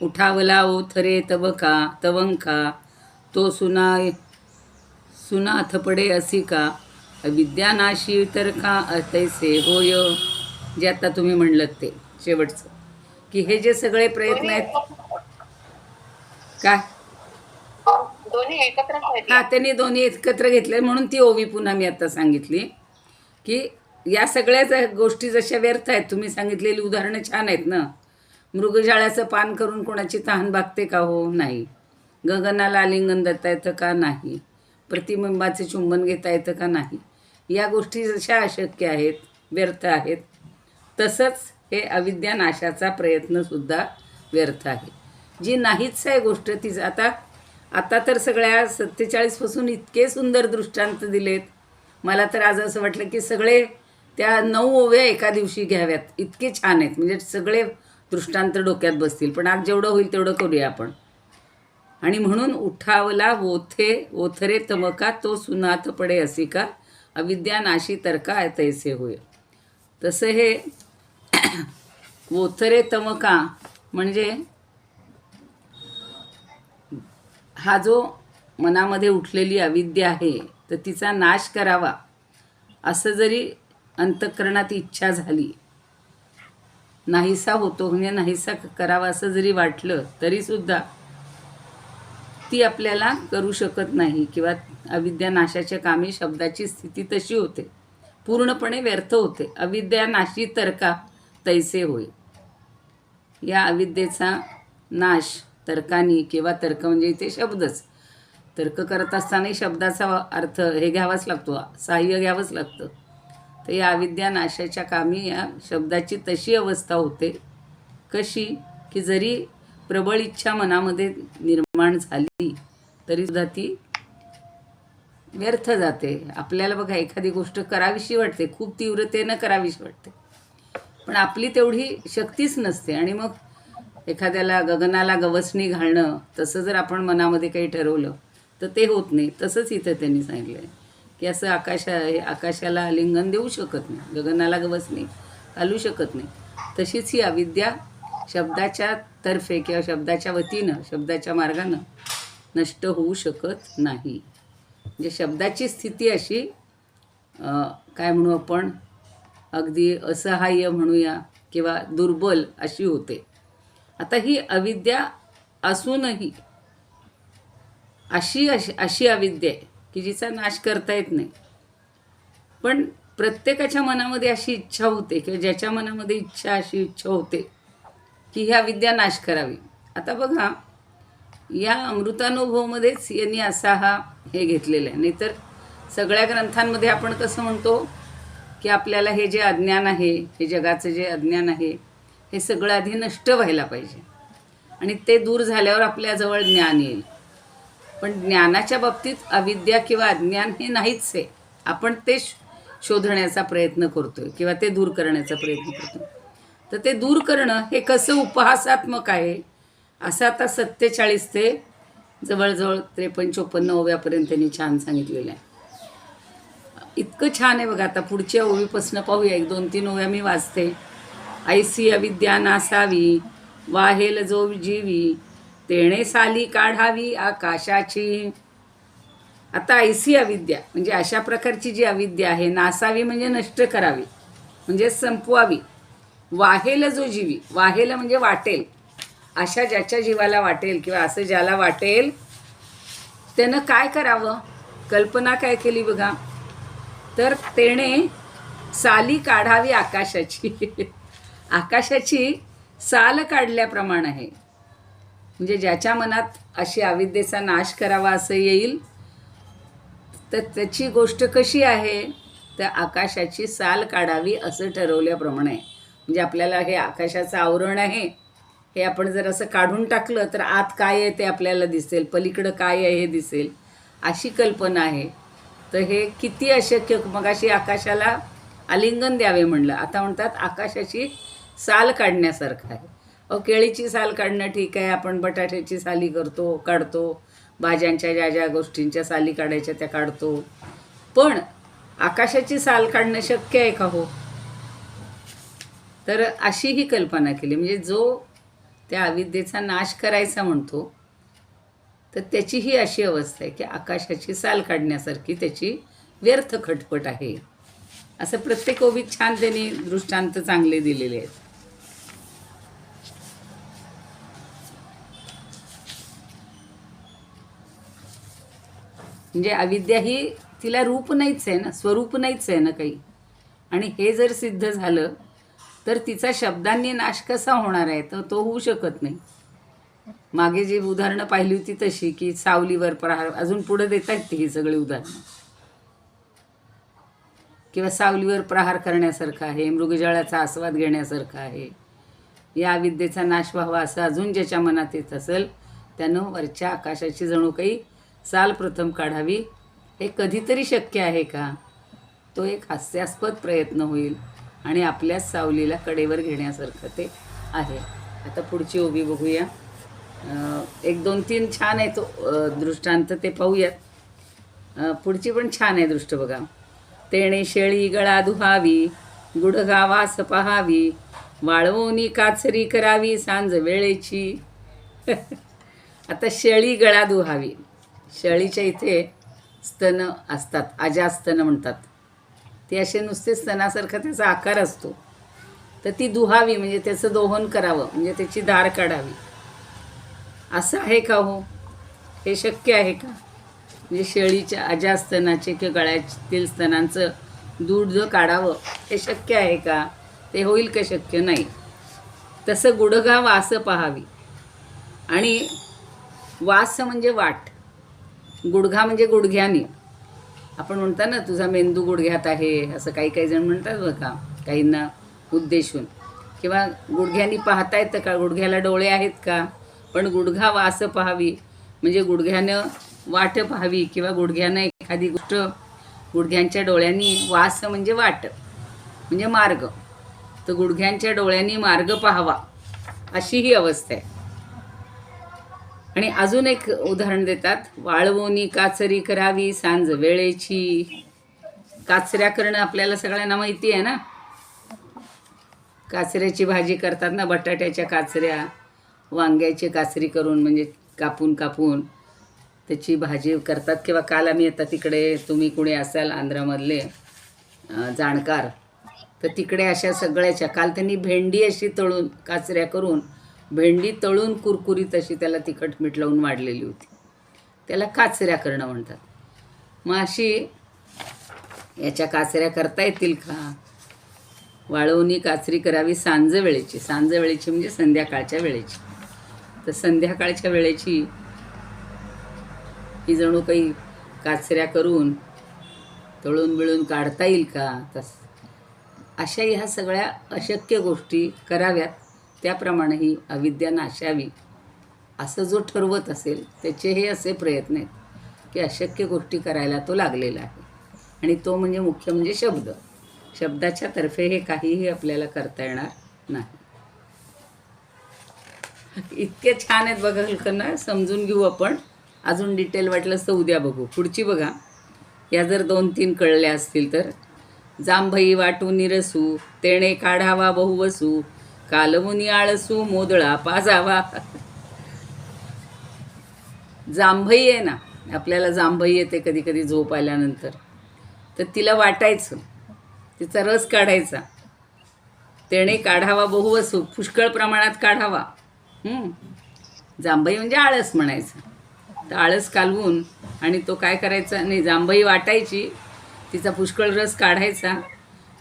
A: उठावला ओथरे तबका तवंका तो सुना अथपडे असी का विद्यानाशी तर का तैसे होय. जे आता तुम्ही म्हणलं ते शेवटचं, की हे जे सगळे प्रयत्न आहेत काय,
B: दोन्ही एकत्रच आहेत.
A: हा, त्यांनी दोन्ही एकत्र घेतले, म्हणून ती ओवी पुन्हा मी आता सांगितली, की या सगळ्याच गोष्टी जशा व्यर्थ आहेत. तुम्ही सांगितलेली उदाहरणं छान आहेत ना. मृगजाळ्याचं पान करून कोणाची तहान भागते का? हो, नाही. गगनाला आलिंगन देता येतं का? नाही. प्रतिबिंबाचे चुंबन घेता येतं का? नाही. या गोष्टी जशा अशक्य आहेत, व्यर्थ आहेत, तसंच हे अविद्यानाशाचा प्रयत्नसुद्धा व्यर्थ आहे. जी नाहीच आहे गोष्ट तीच. आता तर सगळ्या 47 पासून इतके सुंदर दृष्टांत दिलेत, मला तर आज असं वाटलं की सगळे त्या 9 ओव्या एका दिवशी घ्याव्यात, इतके छान आहेत. म्हणजे सगळे दृष्टांत डोक्यात बसतील. पण आज जेवढं होईल तेवढं करूया आपण. आणि म्हणून उठावला ओथरे तमका, तो सुनात पडे असी का, अविद्या नाशी तर्का तैसे होय. तसं हे ओथरे तमका म्हणजे हा जो मनामध्ये उठलेली अविद्या आहे तर तिचा नाश करावा असं जरी अंतःकरणात इच्छा झाली, नाहीसा होतो म्हणजे नाहीसा करावा असं जरी वाटलं तरीसुद्धा ती आपल्याला करू शकत नाही. किंवा अविद्या नाशाच्या कामी शब्दाची स्थिती तशी होते, पूर्णपणे व्यर्थ होते. अविद्या नाशी तर्का तैसे होय. या अविद्येचा नाश तर्कानी, किंवा तर्क म्हणजे इथे शब्दच, तर्क करत असतानाही शब्दाचा अर्थ हे घ्यावाच लागतो, सहाय्य घ्यावंच लागतं. तर या अविद्या नाशाच्या कामी या शब्दाची तशी अवस्था होते. कशी की जरी प्रबळ इच्छा मनामध्ये निर्माण झाली तरीसुद्धा ती व्यर्थ जाते. आपल्याला बघा एखादी गोष्ट करावीशी वाटते, खूप तीव्रतेनं करावीशी वाटते, पण आपली तेवढी शक्तीच नसते. आणि मग एखाद्याला गगनाला गवसणी घालणं तसं जर आपण मनामध्ये काही ठरवलं तर ते होत नाही. तसंच इथं त्यांनी सांगितलं आहे की असं आकाशाला आलिंगन देऊ शकत नाही, गगनाला गवसणी घालू शकत नाही. तशीच ही अविद्या शब्दाच्या तर्फे किंवा शब्दाच्या वतीनं, शब्दाच्या मार्गानं नष्ट होऊ शकत नाही. म्हणजे शब्दाची स्थिती अशी काय म्हणू आपण, अगदी असहाय्य म्हणूया किंवा दुर्बल अशी होते. आता ही अविद्या असूनही अशी अविद्या आहे की जिचा नाश करता येत नाही. पण प्रत्येकाच्या मनामध्ये अशी इच्छा होते किंवा ज्याच्या मनामध्ये अशी इच्छा होते की ही अविद्या नाश करावी. आता बघा या अमृतानुभवमध्येच यांनी असा हे घेतलेला आहे. नाहीतर सगळ्या ग्रंथांमध्ये आपण कसं म्हणतो की आपल्याला हे जे अज्ञान आहे, हे जगाचं जे अज्ञान आहे, हे सगळं आधी नष्ट व्हायला पाहिजे आणि ते दूर झाल्यावर आपल्याजवळ ज्ञान येईल. पण ज्ञानाच्या बाबतीत अविद्या किंवा अज्ञान हे नाहीच आहे. आपण ते शोधण्याचा प्रयत्न करतोय किंवा ते दूर करण्याचा प्रयत्न करतो. तर ते दूर करणं हे कसं उपहासात्मक आहे असं आता 47 ते जवळजवळ 53-54 ओव्यापर्यंत त्यांनी छान सांगितलेलं आहे. इतकं छान आहे बघा. आता पुढच्या ओवीपासून पाहूया. 1-2-3 ओव्या मी वाचते. ऐसी अविद्या नासावी, वाहेल जो जीवी, तेणे साली काढावी आकाशाची. आता ऐसी अविद्या म्हणजे अशा प्रकारची जी अविद्या आहे, नासावी म्हणजे नष्ट करावी, म्हणजे संपवावी. वाहेल जो जीवी, वाहेल म्हणजे वाटेल, अशा ज्याच्या जीवाला वाटेल किंवा असं ज्याला वाटेल त्यानं काय करावं, कल्पना काय केली बघा, तर तेणे साली काढावी आकाशाची. आकाशाची साल काढल्याप्रमाणे आहे. म्हणजे ज्याच्या मनात अशी अविद्येचा नाश करावा असं येईल तर त्याची गोष्ट कशी आहे, तर आकाशाची साल काढावी असं ठरवल्याप्रमाणे आहे. म्हणजे आपल्याला हे आकाशाचं आवरण आहे, हे आपण जर असं काढून टाकलं तर आत काय आहे ते आपल्याला दिसेल, पलीकडं काय आहे हे दिसेल, अशी कल्पना आहे. तर हे किती अशक्य. मग अशी आकाशाला आलिंगन द्यावे म्हणलं, आता म्हणतात आकाशाची साल काढण्यासारखं आहे. केळीची साल काढणं ठीक आहे, आपण बटाट्याची साली काढतो, भाज्यांच्या ज्या ज्या गोष्टींच्या साली काढायच्या त्या काढतो, पण आकाशाची साल काढणं शक्य आहे का हो? तर अशी ही कल्पना केली. म्हणजे जो त्या अविद्येचा नाश करायचा म्हणतो तर त्याची ही अशी अवस्था आहे की आकाशाची साल काढण्यासारखी त्याची व्यर्थ खटपट आहे. असं प्रत्येक ओवीत छान त्यांनी दृष्टांत चांगले दिलेले आहेत. म्हणजे अविद्या ही तिला रूप नाहीच आहे ना, स्वरूप नाहीच आहे ना काही. आणि हे जर सिद्ध झालं तर तिचा शब्दांनी नाश कसा होणार आहे, तर तो होऊ शकत नाही. मागे जी उदाहरणं पाहिली होती तशी की सावलीवर प्रहार, अजून पुढे देतात ही सगळी उदाहरणं, किंवा सावलीवर प्रहार करण्यासारखं आहे, मृगजळाचा आस्वाद घेण्यासारखं आहे. या अविद्येचा नाश व्हावा असं अजून ज्याच्या मनात येत असेल त्यानं वरच्या आकाशाची जणू काही साल प्रथम काढावी. हे कधीतरी शक्य आहे का? तो एक हास्यास्पद प्रयत्न होईल आणि आपल्याच सावलीला कडेवर घेण्यासारखं ते आहे. आता पुढची ओवी बघूया. 1 2 3 छान आहे तो दृष्टांत, ते पाहूयात. पुढची पण छान आहे दृष्ट बघा. तेणे शेळी गळा दुहावी, गुडघा वास पहावी, वाळवोनी काचरी करावी सांज वेळेची. आता शेळी गळा दुहावी. शेळीच्या इथे स्तन असतात, अजास्तन म्हणतात. ते असे नुसते स्तनासारखा त्याचा आकार असतो. तर ती दुहावी म्हणजे त्याचं दोहन करावं, म्हणजे त्याची धार काढावी. असं आहे का हो? हे शक्य आहे का? म्हणजे शेळीच्या अजास्तनाचे किंवा गळ्यातील स्तनांचं दूध काढावं हे शक्य आहे का? ते होईल का? शक्य नाही. तसं गुडघा वास पहावी. आणि वास म्हणजे वाट, गुडघा म्हणजे गुडघ्याने. आपण म्हणता ना तुझा मेंदू गुडघ्यात आहे, असं काही काही जण म्हणतात बघा, काहींना उद्देशून. किंवा गुडघ्यानी पाहता येतं का? गुडघ्याला डोळे आहेत का? पण गुडघा वास पहावी म्हणजे गुडघ्यानं वाट पाहावी, किंवा गुडघ्यानं एखादी गोष्ट गुडघ्यांच्या डोळ्यांनी, वास म्हणजे वाट म्हणजे मार्ग, तर गुडघ्यांच्या डोळ्यांनी मार्ग पाहावा, अशी ही अवस्था आहे. आणि अजून एक उदाहरण देतात. वाळवोनी काचरी करावी सांज वेळेची. काचऱ्या करणं आपल्याला सगळ्यांना माहिती आहे ना. काचऱ्याची भाजी करतात ना, बटाट्याच्या काचऱ्या, वांग्याची काचरी करून म्हणजे कापून कापून त्याची भाजी करतात. किंवा काल आम्ही आता तिकडे, तुम्ही कुणी असाल आंध्रामधले जाणकार, तर तिकडे अशा सगळ्याच्या, काल त्यांनी भेंडी अशी तळून काचऱ्या करून, भेंडी तळून कुरकुरीत अशी त्याला तिखट मीठ लावून वाढलेली होती. त्याला काचऱ्या करणं म्हणतात. मग अशी याच्या काचऱ्या करता येतील का? वाळवणी काचरी करावी सांज वेळेची. सांज वेळेची म्हणजे संध्याकाळच्या वेळेची. तर संध्याकाळच्या वेळेची ही जणू काही काचऱ्या करून तळून बिळून काढता येईल का? अशा ह्या सगळ्या अशक्य गोष्टी कराव्यात, त्याप्रमाणे ही अविद्या नाशावी असं जो ठरवत असेल त्याचे हे असे प्रयत्न आहेत की अशक्य गोष्टी करायला तो लागलेला आहे. आणि तो म्हणजे मुख्य म्हणजे शब्द. शब्दाच्या तर्फे हे काहीही आपल्याला करता येणार नाही. इतके छान आहेत बघा कल्पना, समजून घेऊ आपण. अजून डिटेल वाटलंच तर उद्या बघू. पुढची बघा. या जर 2 3 कळल्या असतील तर. जांभई वाटू निरसू, तेणे काढावा बहुवसू, कालवुनी आळसू, मोदळा पाजावा. जांभई आहे ना, आपल्याला जांभई येते कधी कधी झोप आल्यानंतर, तर तिला वाटायचं, तिचा रस काढायचा. तेणे काढावा बहुवसू, पुष्कळ प्रमाणात काढावा. जांभई म्हणजे आळस म्हणायचं. तर आळस कालवून आणि तो काय करायचा, नाही जांभई वाटायची, तिचा पुष्कळ रस काढायचा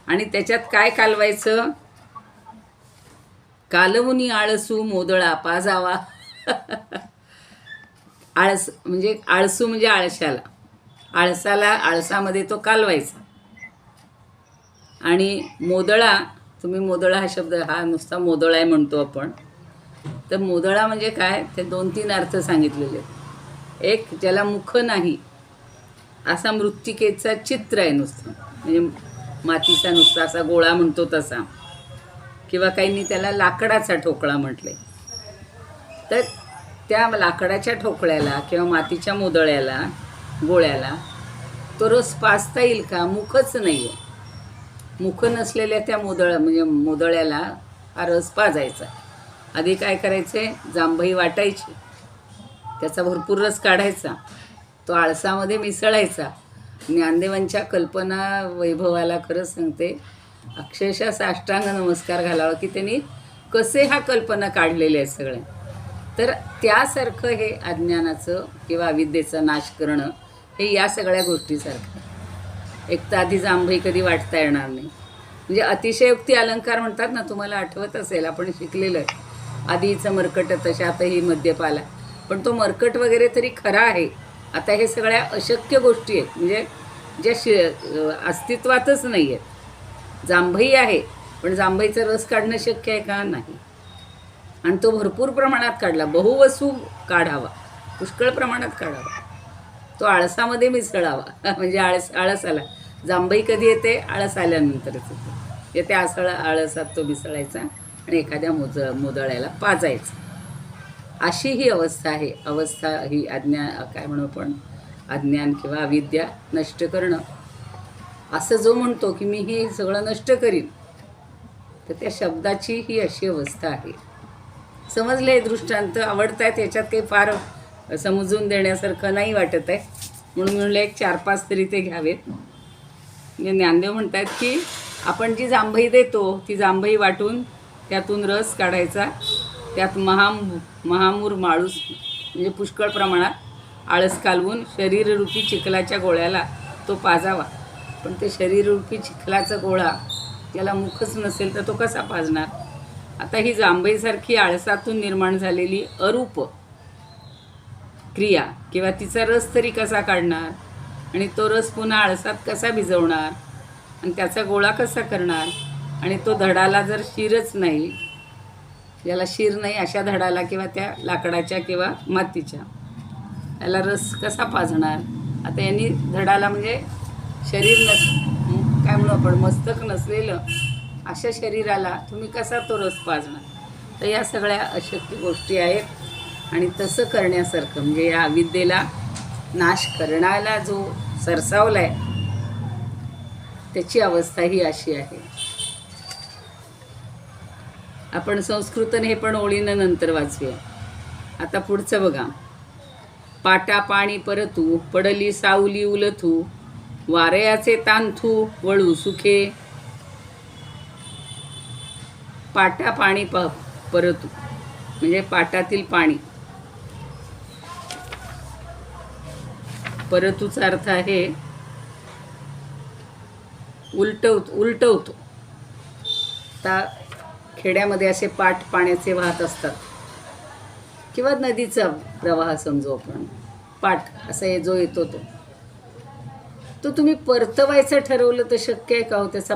A: आणि त्याच्यात काय कालवायचं, कालवुनी आळसू मोदळा पाजावा. आळस म्हणजे आळसू म्हणजे आळशाला, आळसाला आळसामध्ये तो कालवायचा. आणि मोदळा, तुम्ही मोदळा हा शब्द, हा नुसता मोदळा आहे म्हणतो आपण, तर मोदळा म्हणजे काय, ते 2 3 अर्थ सांगितलेले आहेत. एक, ज्याला मुख नाही असा मृत्तिकेचा चित्र आहे नुसतं, म्हणजे मातीचा नुसता असा गोळा म्हणतो तसा, किंवा काहींनी त्याला लाकडाचा ठोकळा म्हटले. तर त्या लाकडाच्या ठोकळ्याला किंवा मातीच्या मोदळ्याला, गोळ्याला तो रस पाजता येईल का? मुखच नाही आहे. मुख नसलेल्या त्या म्हणजे मोदळ्याला हा रस पाजायचा. आधी काय करायचे, जांभई वाटायची, त्याचा भरपूर रस काढायचा, तो आळसामध्ये मिसळायचा. ज्ञानदेवांच्या कल्पना वैभवाला खरंच सांगते, अक्षरशः साष्टांग नमस्कार घालावा की त्यांनी कसे ह्या कल्पना काढलेल्या आहेत सगळ्या. तर त्यासारखं हे अज्ञानाचं किंवा अविद्येचा नाश करणं हे या सगळ्या गोष्टीसारखं. एक तर आधी जांभई कधी वाटता येणार नाही, म्हणजे अतिशयोक्ती अलंकार म्हणतात ना, तुम्हाला आठवत असेल आपण शिकलेलं आहे. आधीचं मरकट तशातही मद्यप आला, पण तो मरकट वगैरे तरी खरा आहे. आता हे सगळ्या अशक्य गोष्टी आहेत, म्हणजे ज्या अस्तित्वातच नाही आहेत. जांभई आहे, पण जांभईचा रस काढणं शक्य आहे का? नाही. आणि तो भरपूर प्रमाणात काढला, बहुवसू काढावा, पुष्कळ प्रमाणात काढावा, तो आळसामध्ये मिसळावा, म्हणजे आळस आला. जांभई कधी येते? आळस आल्यानंतरच येते. येते आळसात तो मिसळायचा आणि एखाद्या मोदळ्याला पाजायचं. अशी ही अवस्था आहे. अवस्था ही काय म्हणू आपण, अज्ञान किंवा अविद्या नष्ट करणं. असं जो म्हणतो की मी हे सगळं नष्ट करीन, तर त्या शब्दाची ही अशी अवस्था आहे. समजले? दृष्टांत आवडत आहेत, याच्यात काही फार समजून देण्यासारखं नाही वाटत आहे, म्हणून म्हणलं एक 4-5 तरी ते घ्यावेत. ज्ञानदेव म्हणतात की आपण जी जांभई देतो ती जांभई वाटून त्यातून रस काढायचा, त्यात महामूर माळूस म्हणजे पुष्कळ प्रमाणात आळस कालवून शरीररूपी चिखलाच्या गोळ्याला तो पाजावा. पण ते शरीररूपी चिखलाचा गोळा ज्याला मुखच नसेल तर तो कसा पाजणार? आता ही जांभईसारखी आळसातून निर्माण झालेली अरूप क्रिया किंवा तिचा रस तरी कसा काढणार, आणि तो रस पुन्हा आळसात कसा भिजवणार, आणि त्याचा गोळा कसा करणार, आणि तो धडाला जर शिरच नाही, ज्याला शिर नाही अशा धडाला किंवा त्या लाकडाच्या किंवा मातीच्या त्याला रस कसा पाजणार? आता यांनी धडाला म्हणजे शरीर काय म्हणू आपण, मस्तक नसलेलं अशा शरीराला तुम्ही कसा तो रस पाजणार? तर या सगळ्या अशक्य गोष्टी आहेत. आणि तसं करण्यासारखं म्हणजे या अविद्येला नाश करण्याला जो सरसावला आहे त्याची अवस्था ही अशी आहे. आपण संस्कृतन हे पण ओळीनं नंतर वाचूया. आता पुढचं बघा. पाटा पाणी परतू, पडली सावली उलथू, वारयाचे तांथू वळू सुखे. पाटा पाणी परतू म्हणजे पाटातील पाणी. परतूचा अर्थ आहे उलटवतो. आता खेड्यामध्ये असे पाट पाण्याचे वाहत असतात किंवा नदीचा प्रवाह समजू आपण. पाट असा जो येतो तो तुम्ही परतवायचं ठरवलं तर शक्य आहे का हो? त्याचा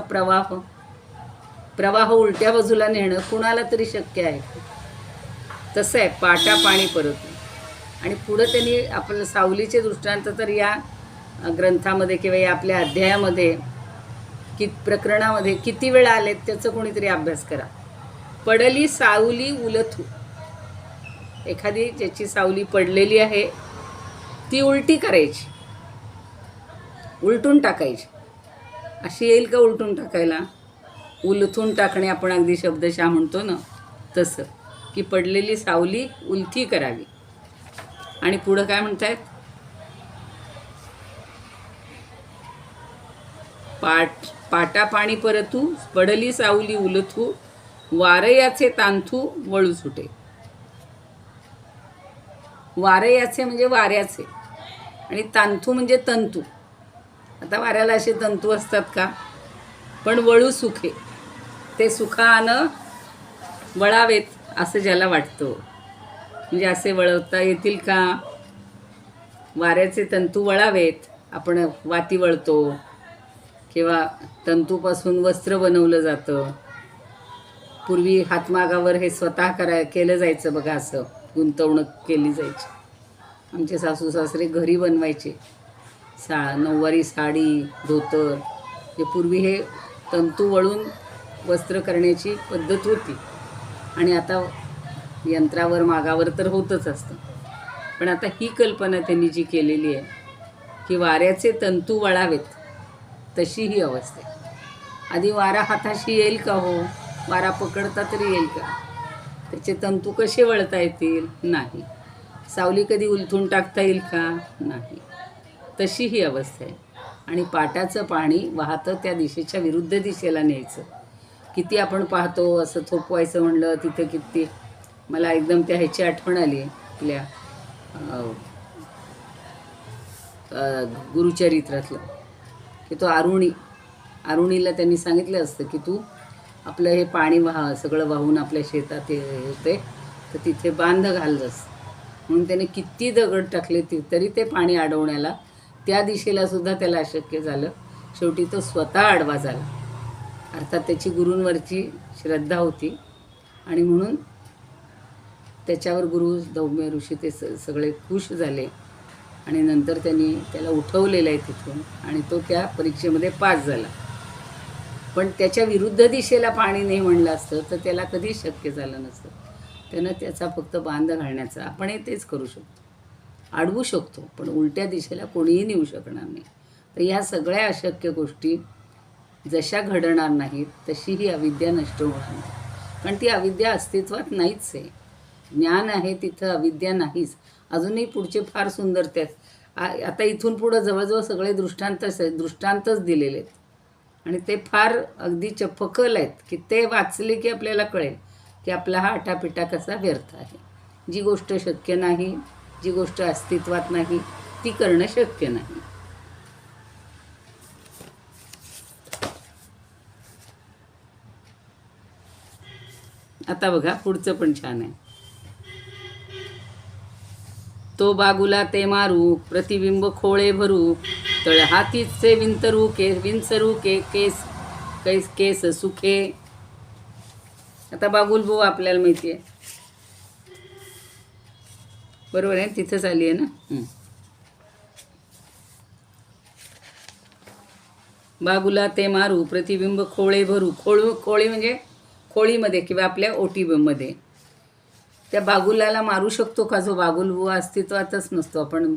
A: प्रवाह उलट्या बाजूला नेणं कुणाला तरी शक्य आहे? तसं आहे पाटा पाणी परतू. आणि पुढं त्यांनी आपलं सावलीचे दृष्टांत तर या ग्रंथामध्ये किंवा या आपल्या अध्यायामध्ये प्रकरणामध्ये किती वेळा आलेत त्याचं कोणीतरी अभ्यास करा. पडली सावली उलथू, एखादी ज्याची सावली पडलेली आहे ती उलटी करायची, उलटून टाकायची. अशी येईल का उलटून टाकायला? उलथून टाकणे आपण अगदी शब्दशः म्हणतो ना तसं, की पडलेली सावली उलथी करावी. आणि पुढं काय म्हणतायत? पाटा पाणी परतू, पडली सावली उलथू, वारयाचे तांथू वळू सुटे. वारयाचे म्हणजे वाऱ्याचे, आणि तांथू म्हणजे तंतू. आता वाऱ्याला असे तंतू असतात का? पण वळू सुखे, ते सुखानं वळावेत असं ज्याला वाटतं. म्हणजे असे वळवता येतील का? वाऱ्याचे तंतू वळावेत. आपण वाती वळतो किंवा तंतूपासून वस्त्र बनवलं जातं. पूर्वी हातमागावर हे स्वतः केलं जायचं बघा, असं गुंतवणूक केली जायची. आमचे सासू सासरे घरी बनवायचे. नऊवारी साडी, धोतर, जे पूर्वी हे तंतू वळून वस्त्र करण्याची पद्धत होती. आणि आता यंत्रावर मागावर तर होतच असतं. पण आता ही कल्पना त्यांनी जी केलेली आहे की वाऱ्याचे तंतू वळावेत, तशी ही अवस्था आहे. आधी वारा हाताशी येईल का हो? वारा पकडता तरी येईल का? त्याचे तंतू कसे वळता येतील? नाही. सावली कधी उलथून टाकता येईल का? नाही. तशी ही अवस्था आहे. आणि पाटाचं पाणी वाहतं त्या दिशेच्या विरुद्ध दिशेला न्यायचं. किती आपण पाहतो असं थोपवायचं म्हणलं तिथे किती. मला एकदम त्या ह्याची आठवण आली आपल्या गुरुचरित्रातलं, की तो आरुणीला त्यांनी सांगितलं असतं की तू आपलं हे पाणी सगळं वाहून आपल्या शेतात हे होते तर तिथे बांध घाललंस. म्हणून त्याने किती दगड टाकले तरी ते पाणी अडवण्याला त्या दिशेला सुद्धा त्याला अशक्य झालं. शेवटी तो स्वतः आडवा झाला. अर्थात त्याची गुरूंवरची श्रद्धा होती आणि म्हणून त्याच्यावर गुरु धौम्य ऋषी ते सगळे खुश झाले आणि नंतर त्यांनी त्याला उठवलेलं आहे तिथून आणि तो त्या परीक्षेमध्ये पास झाला. पण त्याच्या विरुद्ध दिशेला पाणी नाही म्हणलं असतं तर त्याला कधीच शक्य झालं नसतं. त्यानं त्याचा फक्त बांध घालण्याचा, आपणही तेच करू शकतो, अडवू शकतो, पण उलट्या दिशेला कोणीही नेऊ शकणार नाही. तर ह्या सगळ्या अशक्य गोष्टी जशा घडणार नाहीत तशी ही अविद्या नष्ट होणार नाही. कारण ती अविद्या अस्तित्वात नाहीच आहे. ज्ञान आहे तिथं अविद्या नाहीच. अजूनही पुढचे फार सुंदर त्यात आता इथून पुढं जवळजवळ सगळे दृष्टांतच दिलेले आहेत आणि ते फार अगदी चपखल आहेत की ते वाचले की आपल्याला कळेल की आपला हा आटापिटा कसा व्यर्थ आहे. जी गोष्ट शक्य नाही, जी गोष्ट अस्तित्वात नाही, ती करणं शक्य नाही. आता बघा पुढचं पण छान आहे. तो बागुला ते मारू, प्रतिबिंब खोळे भरू, तळहातीचे विंचरू केस सुखे. आता बागुलबुवा आपल्याला माहिती आहे, बरोबर आहे, तिथंच आली आहे ना. बागुला ते मारू, प्रतिबिंब खोळे भरू. खोळी म्हणजे खोळीमध्ये किंवा आपल्या ओटीमध्ये. त्या बागुलाला मारू शकतो का? जो बागुलबुवा अस्तित्वातच नसतो. आपण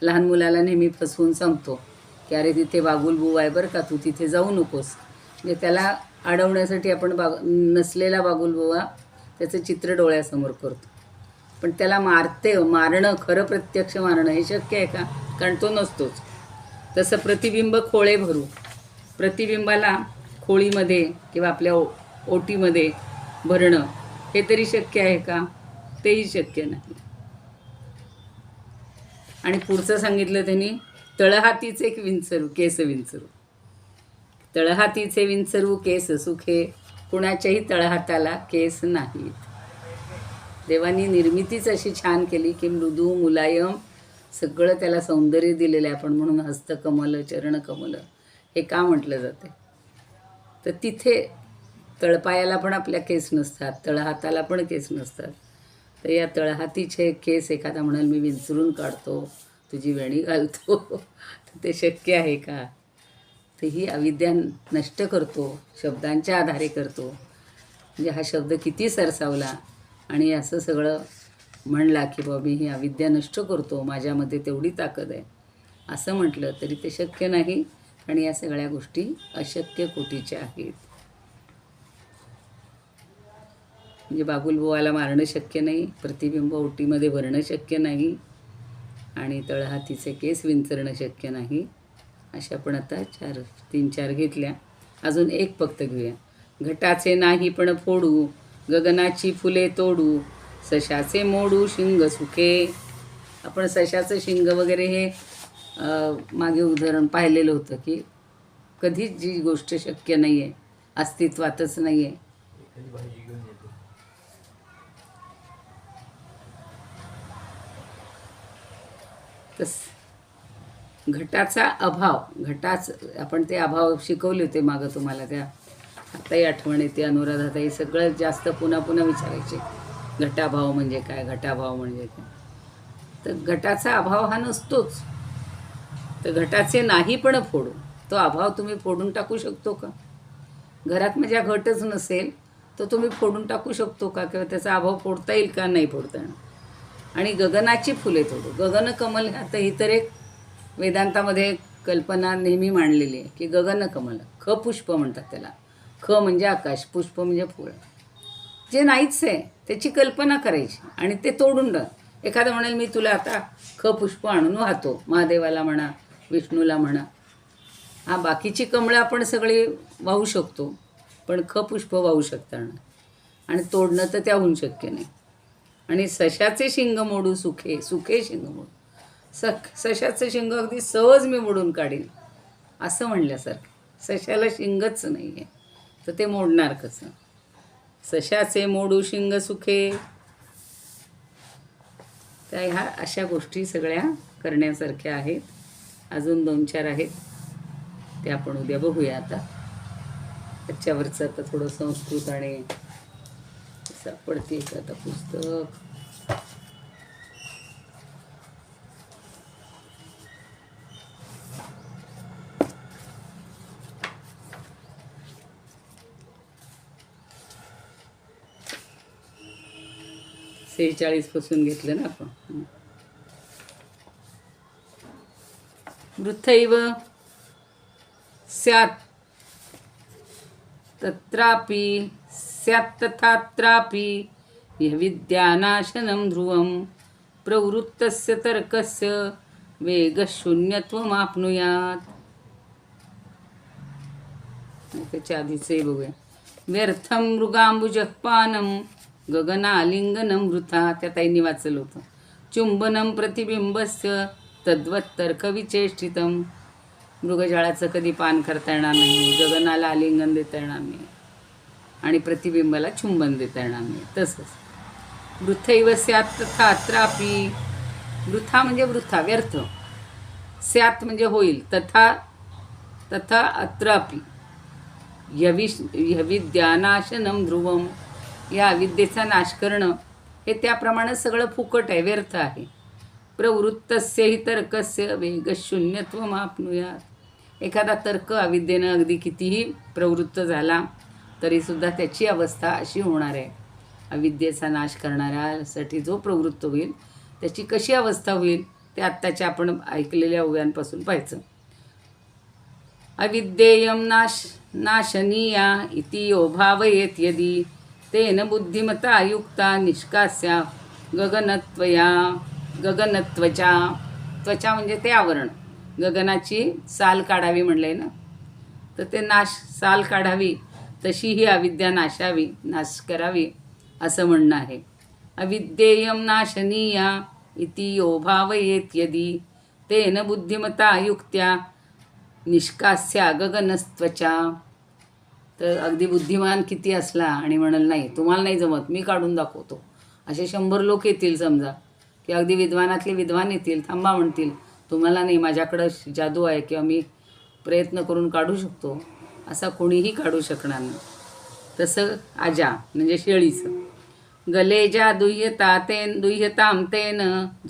A: लहान मुलाला नेहमी फसवून सांगतो की अरे तिथे बागुलबुवा आहे बरं का, तू तिथे जाऊ नकोस. म्हणजे त्याला अडवण्यासाठी आपण नसलेला बागुलबुवा त्याचं चित्र डोळ्यासमोर करतो. पण त्याला मारणं, खरं प्रत्यक्ष मारणं हे शक्य आहे का? कारण तो नसतोच. तसं प्रतिबिंब खोळे भरू, प्रतिबिंबाला खोळीमध्ये किंवा आपल्या ओटीमध्ये भरणं हे तरी शक्य आहे का? तेही शक्य नाही. आणि पुढचं सांगितलं त्यांनी, तळहातीचे केस विंचरू. तळहातीचे विंचरू केस सुखे, कुणाच्याही तळहाताला केस नाहीत. देवानी निर्मितीच अशी छान केली की मृदू मुलायम सगळं त्याला सौंदर्य दिलेलं आहे. आपण म्हणून हस्तकमल, चरणकमल हे का म्हटलं जाते? तर तिथे तळपायाला पण आपल्या केस नसतात, तळहाताला पण केस नसतात. तर या तळहातीचे केस एखादा म्हणाल मी विंचरून काढतो, तुझी वेणी घालतो, तर ते शक्य आहे का? तर ही अविद्या नष्ट करतो, शब्दांच्या आधारे करतो. म्हणजे हा शब्द किती सरसावला आणि असं सगळं म्हणला की बाबा मी ही अविद्या नष्ट करतो, माझ्यामध्ये तेवढी ताकद आहे, असं म्हटलं तरी ते शक्य नाही. आणि या सगळ्या गोष्टी अशक्य कोटीच्या आहेत. म्हणजे बागुलबुवाला मारणं शक्य नाही, प्रतिबिंब ओटीमध्ये भरणं शक्य नाही आणि तळहातीचे केस विंचरणं शक्य नाही. अशा पण आता 3-4 घेतल्या. अजून एक फक्त घेऊया. घटाचे नाही पण फोडू, गगनाची फुले तोडू, सशाचे मोडू शिंग सुखे. आपण सशाचं शिंग वगैरे हे मागे उदाहरण पाहिलेलं होतं की कधीच जी गोष्ट शक्य नाही आहे, अस्तित्वातच नाही आहे, तस घटाचा अभाव, आपण ते अभाव शिकवले होते मागं तुम्हाला, त्या आत्ताही आठवण येते. अनुराधाताई सगळं जास्त पुन्हा पुन्हा विचारायचे घटाभाव म्हणजे काय, घटाभाव म्हणजे काय. तर घटाचा अभाव हा नसतोच. तर घटाचे नाही पण फोडू, तो अभाव तुम्ही फोडून टाकू शकतो का? घरात माझ्या घटच नसेल तर तुम्ही फोडून टाकू शकतो का? किंवा त्याचा अभाव फोडता येईल का? नाही फोडता येणार. आणि गगनाची फुले तोडू, गगनकमल आता ही तर एक वेदांतामध्ये कल्पना नेहमी मांडलेली आहे की गगनकमल, पुष्प म्हणतात त्याला. म्हणजे आकाश, पुष्प म्हणजे फुल, जे नाहीच आहे त्याची कल्पना करायची आणि ते तोडून एखादं म्हणेल मी तुला आता पुष्प आणून वाहतो, महादेवाला म्हणा, विष्णूला म्हणा. हा बाकीची कमळं आपण सगळी वाहू शकतो, पण पुष्प वाहू शकताना आणि तोडणं तर त्याहून शक्य नाही. आणि सशाचे शिंग मोडू सुखे शिंग मोडू. सशाचं शिंग अगदी सहज मी मोडून काढीन असं म्हणल्यासारखं. सशाला शिंगच नाही आहे तर ते मोडणार कसं? सशाचे मोडू शिंग सुखे. तर ह्या अशा गोष्टी सगळ्या करण्यासारख्या आहेत. अजून 2-4 आहेत, ते आपण उद्या बघूया. आता त्याच्यावरचं आता थोडं संस्कृत आणि सापडते आता पुस्तक. 46 पासून घेतलं ना आपण. वृथैव स्यात् तत्रापि स्यात् तथात्रापि यविद्यानाशनं ध्रुवं प्रवृत्तस्य तर्कस्य वेगशून्यत्वमाप्नुयात्. त्याच्या आधीचे बघूया. व्यर्थं मृगांबुजः पानं गगनालिंगनं वृथा. त्या ताईंनी वाचलं होतं. चुंबनं प्रतिबिंबस्य तद्वत्तर्कविचेष्टितं. मृगजाळाचं कधी पान करता येणार नाही, गगनाला आलिंगन देता येणार नाही आणि प्रतिबिंबाला चुंबन देता येणार नाही. तसंच वृथैव स्यात् तथा अत्रापि. वृथा म्हणजे वृथा, व्यर्थ. स्यात् म्हणजे होईल. तथा तथा अत्रापि यविद्यानाशनं ध्रुवम. या अविद्येचा नाश करणं हे त्याप्रमाणे सगळं फुकट आहे, व्यर्थ आहे. प्रवृत्तस्य हि तर्कस्य वेगशून्यत्वमाप्नुयात्. एखादा तर्क अविद्येनं अगदी कितीही प्रवृत्त झाला तरीसुद्धा त्याची अवस्था अशी होणार आहे. अविद्येचा नाश करणाऱ्यासाठी जो प्रवृत्त होईल त्याची कशी अवस्था होईल ते आत्ताच्या आपण ऐकलेल्या ओव्यांपासून पाहायचं. अविद्येयं नाशनीया इति यो भावयेत् यदि तेन बुद्धिमता युक्ता निष्कास्या गगनत्वचा. त्वचा म्हणजे ते आवरण. गगनाची साल काढावी म्हणलंय ना, तर ते साल काढावी तशी ही अविद्या नाश करावी असं म्हणणं आहे. अविद्येयं नाशनीया इति यो भावयेत् यदि तेन बुद्धिमता युक्त्या निष्कास्या गगनस्त्वचा. तर अगदी बुद्धिमान किती असला आणि म्हणाल नाही तुम्हाला नाही जमत, मी काढून दाखवतो, असे 100 लोक येतील समजा, की अगदी विद्वानातले विद्वान येतील, थांबा म्हणतील, तुम्हाला नाही, माझ्याकडं जादू आहे किंवा मी प्रयत्न करून काढू शकतो, असा कोणीही काढू शकणार नाही. तसं आजा म्हणजे शेळीचं. गलेजा दुह्यतां तेन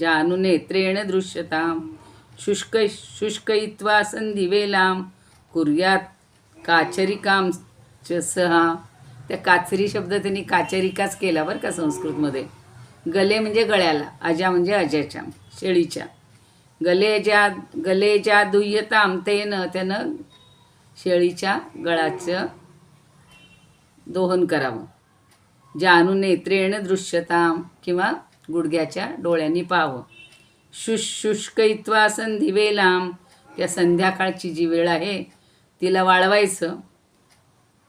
A: जानुनेत्रेण दृश्यतां शुष्कयित्वा संधिवेलां कुर्यात काचरिकां च सहा. त्या काचरी शब्द त्यांनी काचरिकाच केला बरं का संस्कृतमध्ये. गले म्हणजे गळ्याला, अजा म्हणजे अजाच्या, शेळीच्या. गलेजा दुह्यतां त्यानं शेळीच्या गळाचं दोहन करावं. जानुनेत्रेण दृश्यतां किंवा गुडघ्याच्या डोळ्यांनी पाहावं. शुष्कयित्वा संधिवेलां त्या संध्याकाळची जी वेळ आहे तिला वाळवायचं.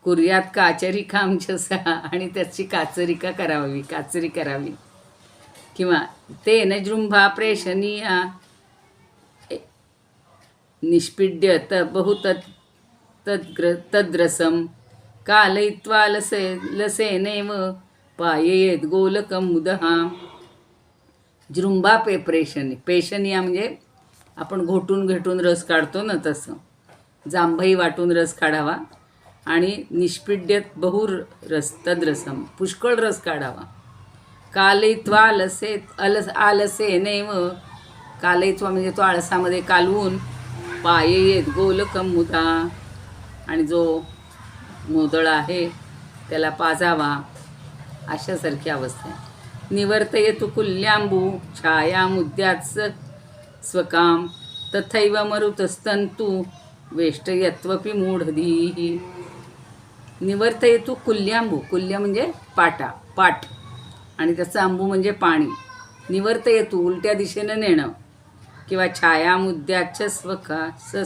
A: कुर्यात काचरिकांचसा आणि त्याची काचरिका करावी किंवा तेन जृंभा प्रेषणीया निष्पीड्य तद्रसम कालयित्वा लसेनेव पाययेत गोलकं मुदहा. जृंभा पेशनिया म्हणजे आपण घोटून रस काढतो ना तसं. जांभई वाटून रस काढावा आणि निष्पीड्य बहुरस तद्रसम पुष्कळ रस काढावा. कालयित्वा आलसेनेव कालयित्वा म्हणजे तो आळसामध्ये कालवून पाययेत गोलकं मुदा आणि जो मोदळा आहे त्याला पाजावा, अशासारखी अवस्था आहे. निवर्तयतु कुल्याम्बू छायामुद्यात् स्वकाम तथैव मरुतस्तंतु वेष्टयत्वपि मूढधीः. निवर्तयतु कुल्याम्बू, कुल्य म्हणजे पाट आणि त्याचं आंबू म्हणजे पाणी. निवर्तयतु उलट्या दिशेनं नेणं किंवा छायामुद्याच्च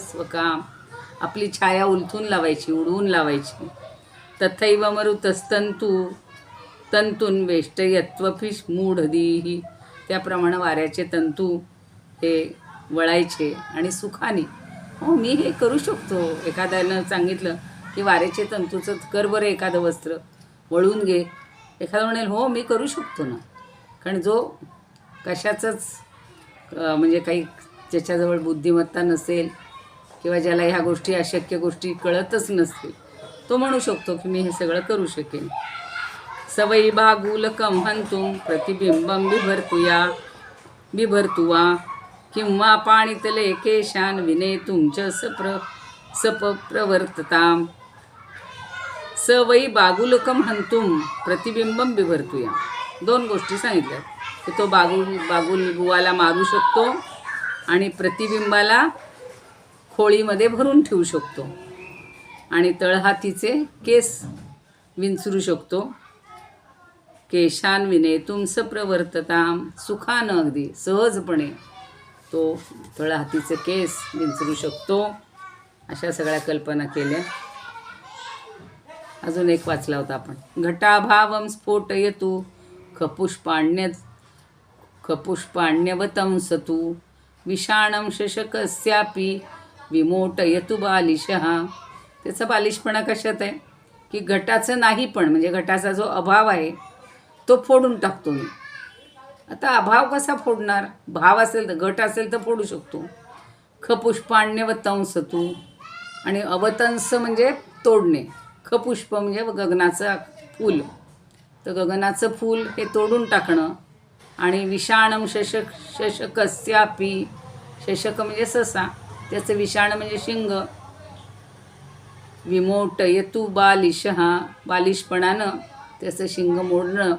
A: स्वकाम आपली छाया उलथून लावायची, उडवून लावायची. तथैव तंतून वेष्टयत्वपि मूढधीः त्याप्रमाणे वाऱ्याचे तंतू हे वळायचे आणि सुखाने. हो मी हे करू शकतो. एखाद्यानं सांगितलं की वाऱ्याचे तंतूचं कर बरं एखादं वस्त्र वळून घे, एखादं म्हणेल हो मी करू शकतो ना. कारण जो कशाचंच म्हणजे काही ज्याच्याजवळ बुद्धिमत्ता नसेल किंवा ज्याला ह्या गोष्टी अशक्य गोष्टी कळतच नसतील तो म्हणू शकतो की मी हे सगळं करू शकेन. सवयी बागुलकं हंतुं प्रतिबिंबं बिभर्तुवा किंवा पाणितले केशान विनेतुं च सप्रवर्ततां. सवयी बागुलकं हंतुं प्रतिबिंबं बिभर्तुया 2 गोष्टी सांगितल्या की तो बागुल बुवाला मारू शकतो आणि प्रतिबिंबाला खोळीमध्ये भरून ठेवू शकतो आणि तळहातीचे केस विंचरू शकतो. केशान विनेतुम सप्रवर्तताम, सुखानं अगदी सहजपणे तो तळहातीचे केस विंचरू शकतो. अशा सगळ्या कल्पना केल्या. अजून एक वाचला होता आपण. घटाभावम स्फोटयतु खपुष्पाण्यवतं सतु विषाणं शशकस्यापि विमोटयतु बालिशः. त्याचा बालिशपणा कशात आहे की घटाचं नाही पण म्हणजे घटाचा जो अभाव आहे तो फोडून टाकतो मी. आता अभाव कसा फोडणार? भाव असेल तर घट असेल तर फोडू शकतो. खपुष्पाण्यवतं सतु आणि अवतंस म्हणजे तोडणे. खपुष्प म्हणजे गगनाचं फूल, तर गगनाचं फूल हे तोडून टाकणं. आणि विषाणम शशकस्यापि, शशक म्हणजे ससा, त्याचं विषाण म्हणजे शिंग. विमोटयतु बालिशः, बालिशपणानं त्याचं शिंग मोडणं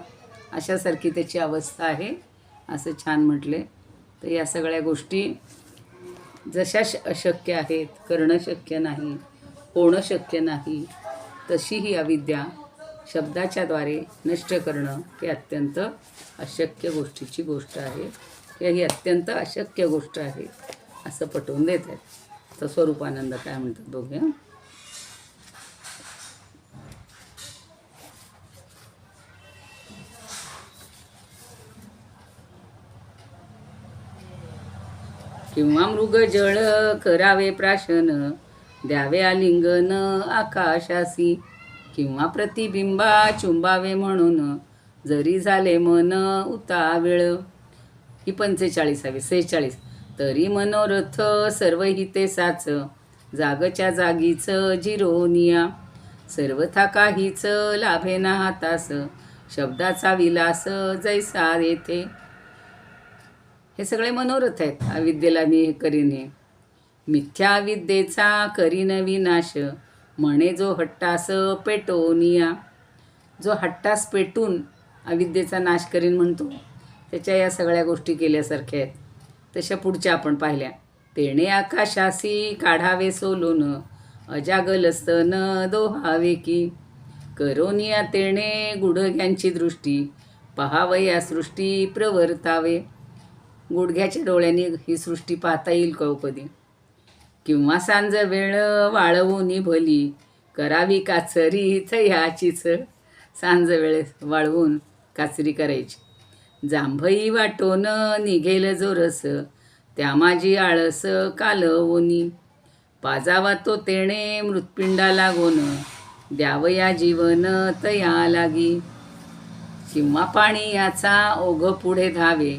A: अशासारखी त्याची अवस्था आहे असं छान म्हटले. तर या सगळ्या गोष्टी जशा अशक्य आहेत, करणं शक्य नाही, होणं शक्य नाही, तशी ही अविद्या शब्दाच्याद्वारे नष्ट करणं हे अत्यंत अशक्य गोष्टीची गोष्ट आहे किंवा ही अत्यंत अशक्य गोष्ट आहे असं पटवून देत आहेत. तर स्वरूपानंद काय म्हणतात बघूया. किंवा मृगजळ करावे प्राशन, द्यावे आलिंगन आकाशासी, किंवा प्रतिबिंबा चुंबावे म्हणून, जरी झाले मन उतावेळ. ही 45वी. 46. तरी मनोरथ सर्व हिते साच, जागच्या जागीच जिरोनिया, सर्वथा काहीच लाभेना हातास, शब्दाचा विलास जैसा येथे. हे सगळे मनोरथ आहेत. अविद्येला मी हे करीने, मिथ्या विद्येचा करीन विनाश, म्हणे जो हट्टास पेटोनिया. जो हट्टास पेटून अविद्येचा नाश करीन म्हणतो त्याच्या या सगळ्या गोष्टी केल्यासारख्या आहेत. तशा पुढच्या आपण पाहिल्या. तेणे आकाशासी काढावे सोलून, अजागलस्तन दोहावे की, करोनिया तेणे गुडघ्यांची दृष्टी, पहावया सृष्टी प्रवर्तावे. गुडघ्याच्या डोळ्यांनी ही सृष्टी पाहता येईल का कधी. किंवा सांज वेळ वाळवूनी भली, करावी काचरी थयाचीच. सांज वेळ वाळवून काचरी करायची. जांभई वाटोन निघेल जो रस, त्या माझी आळस कालवोनी, पाजावा तो तेणे मृत्पिंडा लागोन, द्यावया जीवन तया लागी. किंवा पाणी याचा ओघ पुढे धावे,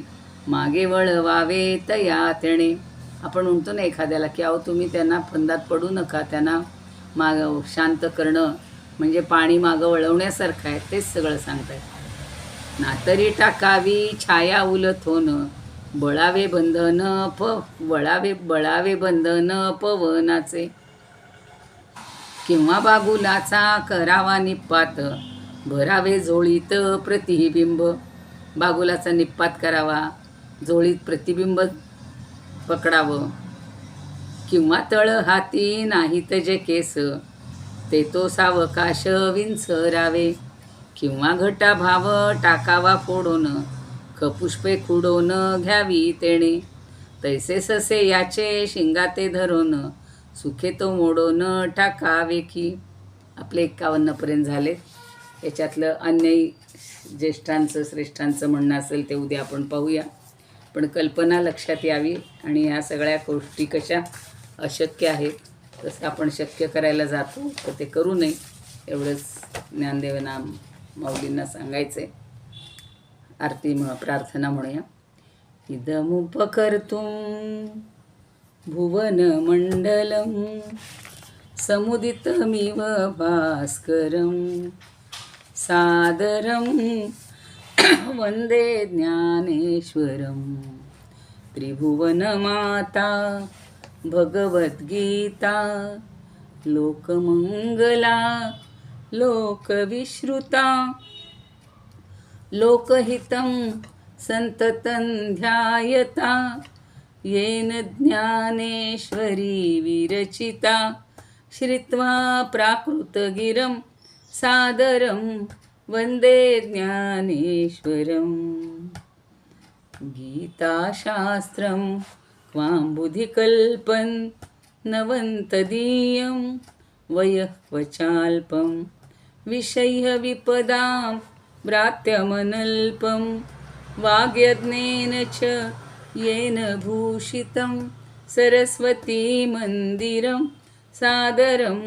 A: मागे वळवावे तया तेणे. आपण म्हणतो ना एखाद्याला की अहो तुम्ही त्यांना फंदात पडू नका, त्यांना शांत करणं म्हणजे पाणी मागं वळवण्यासारखं आहे. तेच सगळं सांगतायत. नातरी टाकावी छाया उलथोन, बळावे बंधन बळावे बंधन पवनाचे. किंवा बागुलाचा करावा निपात, भरावे झोळीत प्रतिबिंब. बागुलाचा निपात करावा, झोळीत प्रतिबिंब पकडावं. किंवा तळ हाती नाहीत जे केस, ते तो सावकाश विंचरावे. किंवा घटाभाव टाकावा फोडून, खपुष्पे खुडोन घ्यावी तेणे. तैसे ससे याचे शिंगाते धरून, सुखे तो मोडोन टाकावे की. आपले 51पर्यंत झाले. याच्यातलं अन्यही ज्येष्ठांचं श्रेष्ठांचं म्हणणं असेल ते उद्या आपण पाहूया. पण कल्पना लक्षात यावी आणि ह्या सगळ्या गोष्टी कशा अशक्य आहेत तसं आपण शक्य करायला जातो तर ते करू नये एवढंच ज्ञानदेवना माऊलींना सांगायचं आहे. आरती प्रार्थना म्हणूया. इदमुपकर्तुं भुवनमण्डलं समुदितमिव भास्करं सादरं वन्दे ज्ञानेश्वरं. त्रिभुवनमाता भगवद्गीता लोकमंगला लोकविश्रुता लोकहितं संततं ध्यायता येन ज्ञानेश्वरी विरचिता श्रुत्वा प्राकृतगिरं सादरं वन्दे ज्ञानेश्वरम् गीताशास्त्रं क्वाम्बुधिकल्पं नवन्तदीयं वयःक्वचाल्पं विषय्यविपदां भ्रात्यमनल्पं वाग्यज्ञेन च येन भूषितं सरस्वतीमन्दिरं सादरं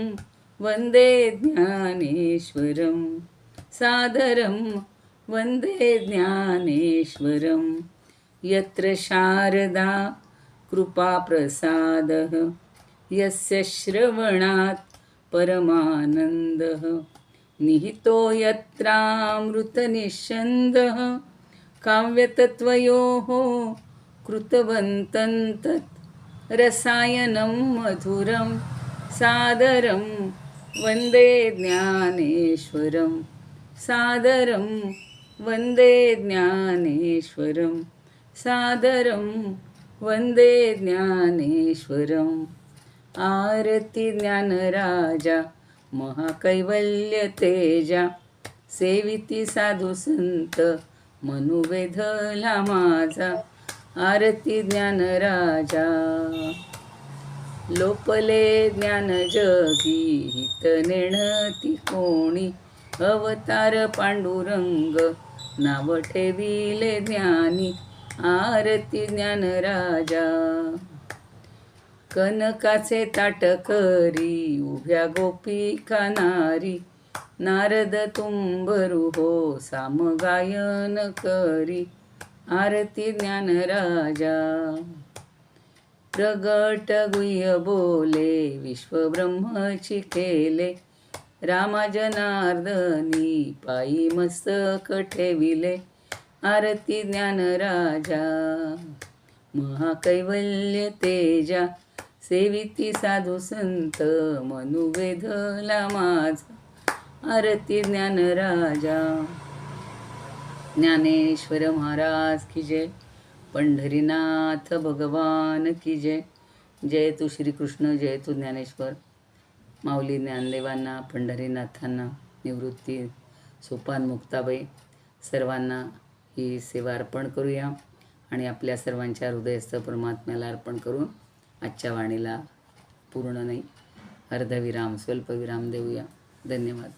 A: वन्दे ज्ञानेश्वरं सादरं वन्दे ज्ञानेश्वरं यत्र शारदा कृपाप्रसादः यस्य श्रवणात् परमानन्दः निहितो यत्रामृतनिःस्यन्दः काव्यतत्त्वयोः कृतवन्तं तत् रसायनं मधुरं सादरं वन्दे ज्ञानेश्वरं सादरं वन्दे ज्ञानेश्वरं सादरं वन्दे ज्ञानेश्वरम् आरती ज्ञानराजा महाकैवल्यतेजा सेविती साधू संत मनुवेधला माझा आरती ज्ञानराजा लोपले ज्ञान जगी हित नेणती कोणी अवतार पांडुरंग नाव ठेविले ज्ञानी आरती ज्ञानराजा कनकाचे ताट करी उभ्या गोपिका नारी नारद तुंबरू हो सामगायन करी आरती ज्ञानराजा प्रगट गुह्य बोले विश्वब्रह्मची केले रामा जनार्दनी पायी मस्तक ठेविले आरती ज्ञानराजा महाकैवल्य तेजा सेविती साधू संत मनुवेधला माझा आरती ज्ञानराजा ज्ञानेश्वर महाराज की जय पंढरीनाथ भगवान की जय जय तू श्रीकृष्ण जय तू ज्ञानेश्वर माऊली ज्ञानदेवांना पंढरीनाथांना निवृत्ती सोपान मुक्ताबाई सर्वांना ही सेवा अर्पण करूया आणि आपल्या सर्वांच्या हृदयस्थ परमात्म्याला अर्पण करून आजच्या वाणीला पूर्ण नाही अर्धविराम स्वल्पविराम देऊया. धन्यवाद.